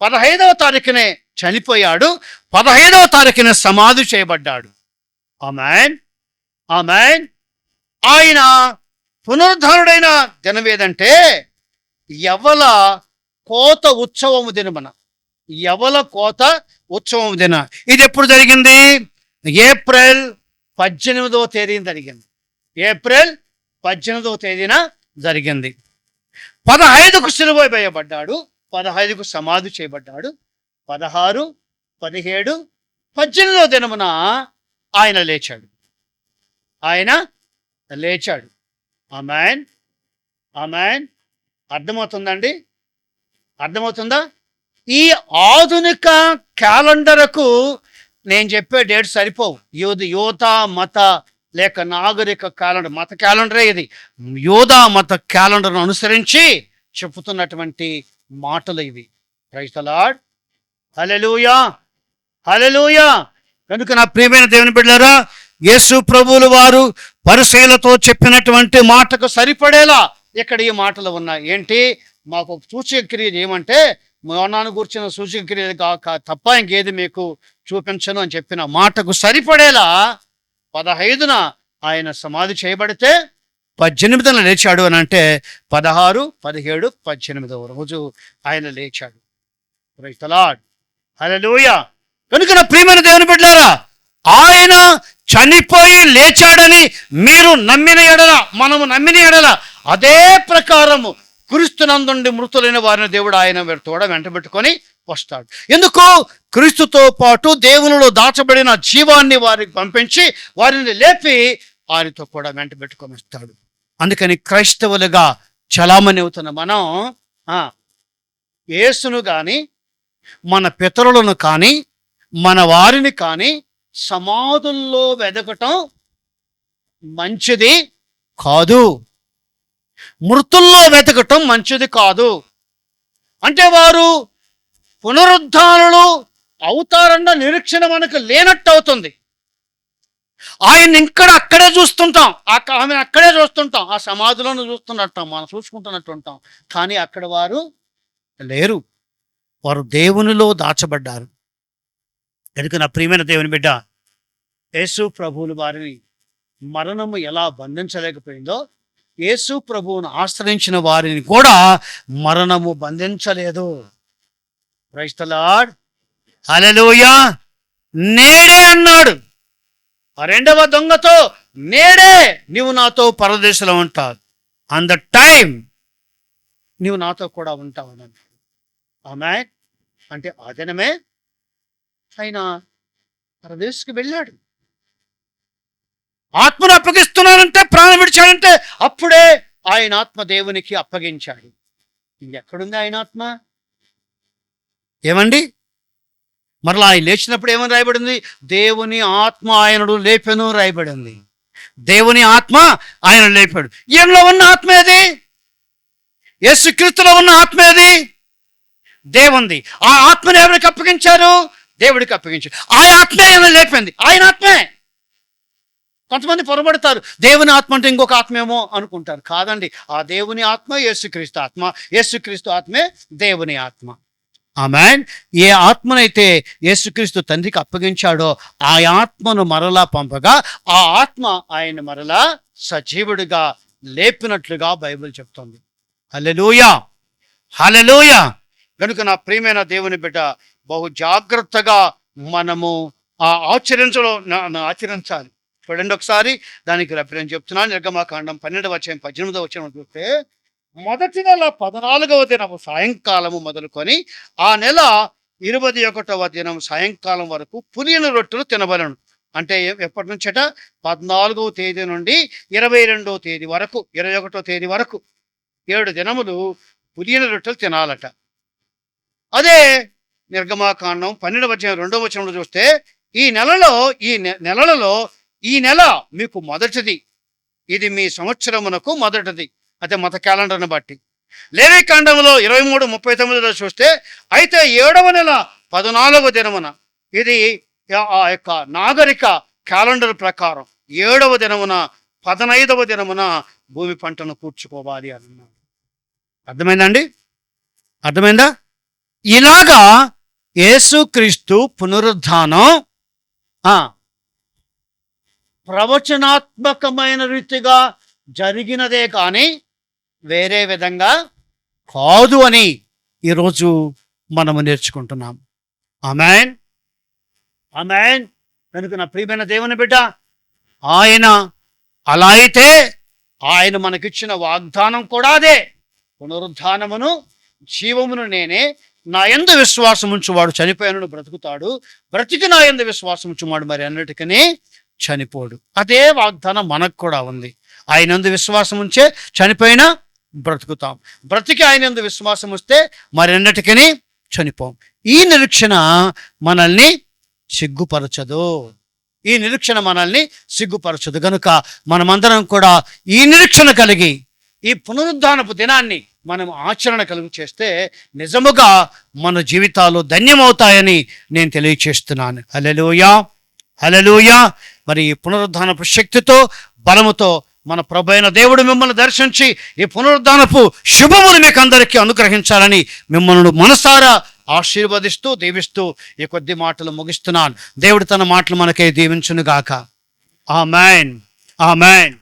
15వ తారీఖునే చనిపోయాడు, 15వ తారీఖున సమాధి చేయబడ్డాడు. ఆమేన్. ఆయన పునరుద్ధానుడైన దినం ఏదంటే యవల కోత ఉత్సవము దినమున. ఇది ఎప్పుడు జరిగింది? ఏప్రిల్ 18వ తేదీన జరిగింది. 15కు సిలువ వేయబడ్డాడు, 15కు సమాధి చేయబడ్డాడు, 16, 17, 18వ దినమున ఆయన లేచాడు. ఆమేన్. అర్థమవుతుందా? ఈ ఆధునిక క్యాలెండర్కు నేను చెప్పే డేట్ సరిపోవు. యోధా మత లేక నాగరిక క్యాలెండర్, మత క్యాలెండరే ఇది. యోధా మత క్యాలెండర్ను అనుసరించి చెప్పుతున్నటువంటి మాటలు ఇవి. Praise the Lord. Hallelujah, hallelujah. కనుక నా ప్రియమైన దేవుని బిడ్డలారా, యేసు ప్రభువులు వారు పరిసయ్యులతో చెప్పినటువంటి మాటకు సరిపడేలా ఇక్కడ ఈ మాటలు ఉన్నాయి. ఏంటి? మాకు సూచక క్రియలు ఏమంటే, మోనాను కూర్చున్న సూచక క్రియలు కాక తప్ప ఇంకేది మీకు చూపించను అని చెప్పిన మాటకు సరిపడేలా 15న ఆయన సమాధి చేయబడితే 18న లేచాడు అని అంటే 16, 17, 18వ రోజు ఆయన లేచాడు. Praise the Lord. హల్లెలూయా. కనుక నా ప్రియమైన దేవుని బిడ్డలారా, ఆయన చనిపోయి లేచాడని మీరు నమ్మిన ఎడల, మనము నమ్మిన ఎడల, అదే ప్రకారము క్రీస్తునందుండి మృతులైన వారిని దేవుడు ఆయన తోడ వెంటబెట్టుకొని వస్తాడు. ఎందుకు? క్రీస్తుతో పాటు దేవునిలో దాచబడిన జీవాన్ని వారికి పంపించి వారిని లేపి వారితో కూడా వెంటబెట్టుకొని వస్తాడు. అందుకని క్రైస్తవులుగా చలామణి అవుతున్న మనం యేసును కానీ, మన పితరులను కానీ, మన వారిని కానీ సమాధుల్లో వెదకటం మంచిది కాదు. మృతుల్లో వెతకటం మంచిది కాదు. అంటే వారు పునరుద్ధానులు అవుతారన్న నిరీక్షణ మనకు లేనట్టు అవుతుంది. ఆయన అక్కడే చూస్తుంటాం, ఆమెను అక్కడే చూస్తుంటాం, ఆ సమాధులను చూస్తున్నట్టు మనం చూసుకుంటున్నట్టు ఉంటాం. కానీ అక్కడ వారు లేరు, వారు దేవునిలో దాచబడ్డారు. కనుక నా ప్రియమైన దేవుని బిడ్డ, యేసు ప్రభువులు వారిని మరణము ఎలా బంధించలేకపోయిందో, యేసు ప్రభువును ఆశ్రయించిన వారిని కూడా మరణము బంధించలేదు. Praise the Lord. హల్లెలూయా. నేడే అన్నాడు ఆ రెండవ దొంగతో, నేడే నీవు నాతో పరదేశంలో ఉంటావు, ఆన్ ద టైం నీవు నాతో కూడా ఉంటావు అన్నాడు. ఆమేన్. అంటే ఆ దినమే ఆయన పరదేశంకి వెళ్ళాడు. ఆత్మను అప్పగిస్తున్నానంటే, ప్రాణం విడిచాడంటే అప్పుడే ఆయన ఆత్మ దేవునికి అప్పగించాడు. ఇంకెక్కడుంది ఆయన ఆత్మ? ఏమండి? మరలా ఆయన లేచినప్పుడు ఏమని రాయబడింది? దేవుని ఆత్మ ఆయనను లేపెను రాయబడింది. దేవుని ఆత్మ ఆయన లేపాడు. ఈయనలో ఉన్న ఆత్మ ఏది? యేసుక్రీస్తులో ఉన్న ఆత్మ ఏది? దేవుంది. ఆ ఆత్మను ఎవరికి అప్పగించారు? దేవుడికి అప్పగించారు. ఆ ఆత్మే ఆయన లేపింది, ఆయన ఆత్మే. కొంతమంది పొరబడతారు, దేవుని ఆత్మ అంటే ఇంకొక ఆత్మేమో అనుకుంటారు. కాదండి, ఆ దేవుని ఆత్మ యేసుక్రీస్తు ఆత్మ, యేసుక్రీస్తు ఆత్మే దేవుని ఆత్మ. ఆమేన్. ఏ ఆత్మనైతే యేసుక్రీస్తు తండ్రికి అప్పగించాడో ఆ ఆత్మను మరలా పంపగా ఆ ఆత్మ ఆయన మరలా సజీవుడిగా లేపినట్లుగా బైబిల్ చెప్తుంది. హల్లెలూయా, హల్లెలూయా. కనుక నా ప్రియమైన దేవుని బిడ్డ, బహు జాగ్రత్తగా మనము ఆచరించాలి. చూడండి ఒకసారి, దానికి రెఫరెన్స్ చెప్తున్నాను. నిర్గమాకాండం 12వ అధ్యాయం 18వ వచనం చూస్తే, మొదటి నెల 14వ దినము సాయంకాలము మొదలుకొని ఆ నెల 21వ దినం సాయంకాలం వరకు పులియన రొట్టెలు తినబలను. అంటే ఎప్పటి నుంచట? 14వ తేదీ నుండి 22వ తేదీ వరకు, 21వ తేదీ వరకు 7 దినములు పులియన రొట్టెలు తినాలట. అదే నిర్గమాకాండం 12వ అధ్యాయం 2వ వచనంలో చూస్తే, ఈ నెల మీకు మొదటిది, ఇది మీ సంవత్సరమునకు మొదటిది. అదే మత క్యాలెండర్ని బట్టి. లేవికాండంలో 23:39 చూస్తే, అయితే 7వ నెల 14వ దినమున, ఇది ఆ యొక్క నాగరిక క్యాలెండర్ ప్రకారం 7వ దినమున 15వ దినమున భూమి పంటను కూర్చుకోవాలి అన్నాడు. అర్థమైందండి? అర్థమైందా? ఇలాగా యేసుక్రీస్తు పునరుద్ధానం ప్రవచనాత్మకమైన రీతిగా జరిగినదే కానీ వేరే విధంగా కాదు అని ఈరోజు మనము నేర్చుకుంటున్నాం. ఆమేన్, ఆమేన్. కనుక నా ప్రియమైన దేవుని బిడ్డ, ఆయన అలా అయితే ఆయన మనకిచ్చిన వాగ్దానం కూడా అదే. పునరుద్ధానమును జీవమును నేనే, నా యందు విశ్వాసం ఉంచువాడు చనిపోయినను బ్రతుకుతాడు, బ్రతికి నా యందు విశ్వాసం ఉంచువాడు మరి అన్నిటికీ చనిపోడు. అదే వాగ్దానం మనకు కూడా ఉంది. ఆయన యందు విశ్వాసం ఉంచే చనిపోయినా బ్రతుకుతాం, బ్రతికి ఆయన యందు విశ్వాసం వస్తే మరి అన్నిటికీ చనిపోం. ఈ నిరీక్షణ మనల్ని సిగ్గుపరచదు. ఈ నిరీక్షణ మనల్ని సిగ్గుపరచదు. కనుక మనమందరం కూడా ఈ నిరీక్షణ కలిగి ఈ పునరుద్ధానపు దినాన్ని మనం ఆచరణ కలుగు చేస్తే నిజముగా మన జీవితాలు ధన్యమవుతాయని నేను తెలియచేస్తున్నాను. హల్లెలూయా, హల్లెలూయా. మరి ఈ పునరుద్ధానపు శక్తితో, బలముతో మన ప్రభు అయిన దేవుడు మిమ్మల్ని దర్శించి ఈ పునరుద్ధానపు శుభమును మీకు అందరికీ అనుగ్రహించాలని మిమ్మల్ని మనసారా ఆశీర్వదిస్తూ దీవిస్తూ ఈ కొద్ది మాటలు ముగిస్తున్నాను. దేవుడు తన మాటలు మనకే దీవించును గాక. ఆమేన్, ఆమేన్.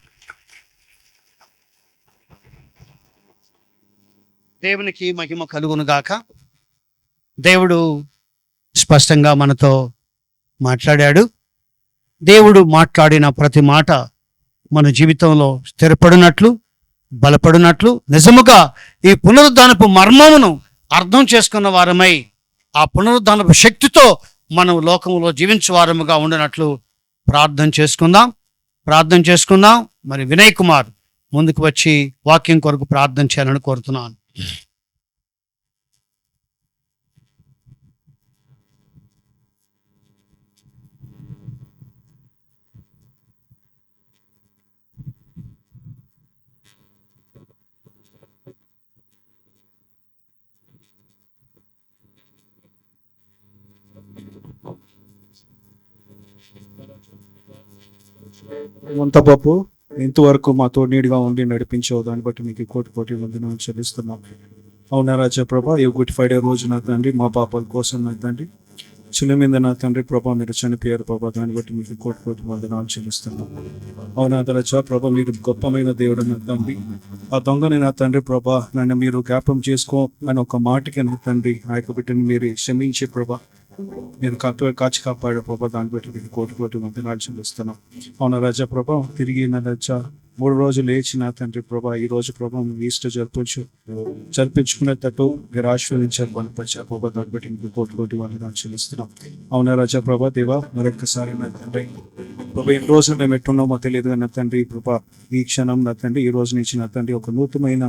దేవునికి మహిమ కలుగును గాక. దేవుడు స్పష్టంగా మనతో మాట్లాడాడు. దేవుడు మాట్లాడిన ప్రతి మాట మన జీవితంలో స్థిరపడినట్లు, బలపడినట్లు, నిజముగా ఈ పునరుద్ధానపు మర్మమును అర్థం చేసుకున్న వారమై ఆ పునరుద్ధానపు శక్తితో మనం లోకంలో జీవించే వారముగా ఉండినట్లు ప్రార్థన చేసుకుందాం. మరి వినయ్ కుమార్ ముందుకు వచ్చి వాక్యం కొరకు ప్రార్థన చేయాలని కోరుతున్నాను. అంత బాబు ఇంతవరకు మాతో నీడిగా ఉండి నడిపించావు, దాన్ని బట్టి మీకు కోటి కోటి వందనాలు చెల్లిస్తున్నాం. అవునా రాజా ప్రభా, ఈ గుడ్ ఫ్రైడే రోజు నా తండ్రి మా పాపాల కోసం నా తండ్రి చిన్న మీద నా తండ్రి ప్రభా మీరు చనిపోయారు ప్రభా, దాన్ని బట్టి మీకు కోటి కోటి వందనాలు చెల్లిస్తున్నాం. అవునా రాజా ప్రభా, మీరు గొప్పమైన దేవుడు నా తండ్రి. ఆ దొంగని నా తండ్రి ప్రభా నన్ను మీరు జ్ఞాపం చేసుకో అని ఒక మాటకి నా తండ్రి ఆ యొక్క బిడ్డని మీరు క్షమించి ప్రభా మీరు కాచి కాపాడు ప్రభా, దాన్ని బట్టి మీకు కోటి కోటి వందనాలు చెల్లిస్తున్నాం. అవునా రాజా ప్రభా, తిరిగి నా రాజా 3 రోజులు లేచి నా తండ్రి ప్రభా ఈ రోజు ప్రభా ఈస్టర్ జరిపించుకునేటట్టు మీరు ఆశీర్వదించారు, బలపరిచారు ప్రభా, దాన్ని బట్టి మీకు కోటి కోటి వందనాలు చెల్లిస్తున్నాం. అవునా రాజా ప్రభా దేవా, మరొక్కసారి నా తండ్రి ప్రభా ఎన్ని రోజులు మేము ఎట్టున్నామో తెలియదు నా తండ్రి ప్రభా, ఈ క్షణం నా తండ్రి ఈ రోజు నుంచి నా తండ్రి ఒక నూతనమైన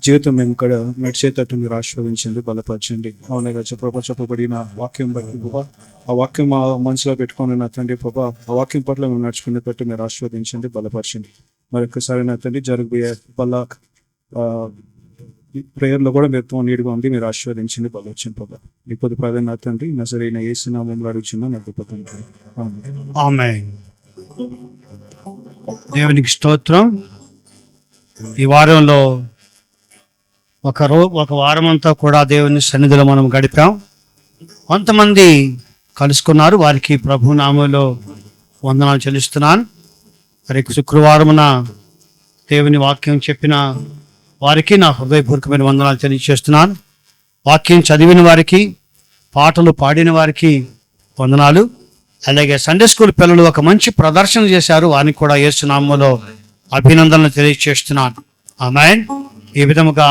జీవితం మేము ఇక్కడ నడిచేటట్టు మీరు ఆశీర్వదించండి, బలపరచండి. అవునా రాజా ప్రభా, చెప్పబడిన వాక్యం బట్టి ప్రభా ఆ వాక్యం మా మనసులో పెట్టుకొని నా తండ్రి ప్రభా ఆ వాక్యం పట్ల మేము నడుచుకునేటట్టు మీరు ఆశీర్వదించండి, బలపరచండి. మరొకసారి నా తండ్రి జరగబోయే బల్ల ప్రేయర్లో కూడా మీరు నీడుగా ఉంది, మీరు ఆశీర్వదించండి, బలపరచండి ప్రభా. ఈ కొద్ది పదే నా తండ్రి నజరేయుడైన యేసు నామములో అడుగుచున్నాను నా గొప్ప తండ్రి. ఆమేన్. దేవునికి స్తోత్రం. ఈ వారంలో ఒక వారం అంతా కూడా దేవుని సన్నిధిలో మనం గడిపాం. కొంతమంది కలుసుకున్నారు, వారికి ప్రభు నామములో వందనాలు చెల్లిస్తున్నాను. మరి శుక్రవారమున దేవుని వాక్యం చెప్పిన వారికి నా హృదయపూర్వకమైన వందనాలు తెలియజేస్తున్నాను. వాక్యం చదివిన వారికి, పాటలు పాడిన వారికి వందనాలు. అలాగే సండే స్కూల్ పిల్లలు ఒక మంచి ప్రదర్శన చేశారు, వారికి కూడా యేసు నామములో అభినందనలు తెలియజేస్తున్నాను. ఆమేన్. ఈ విధముగా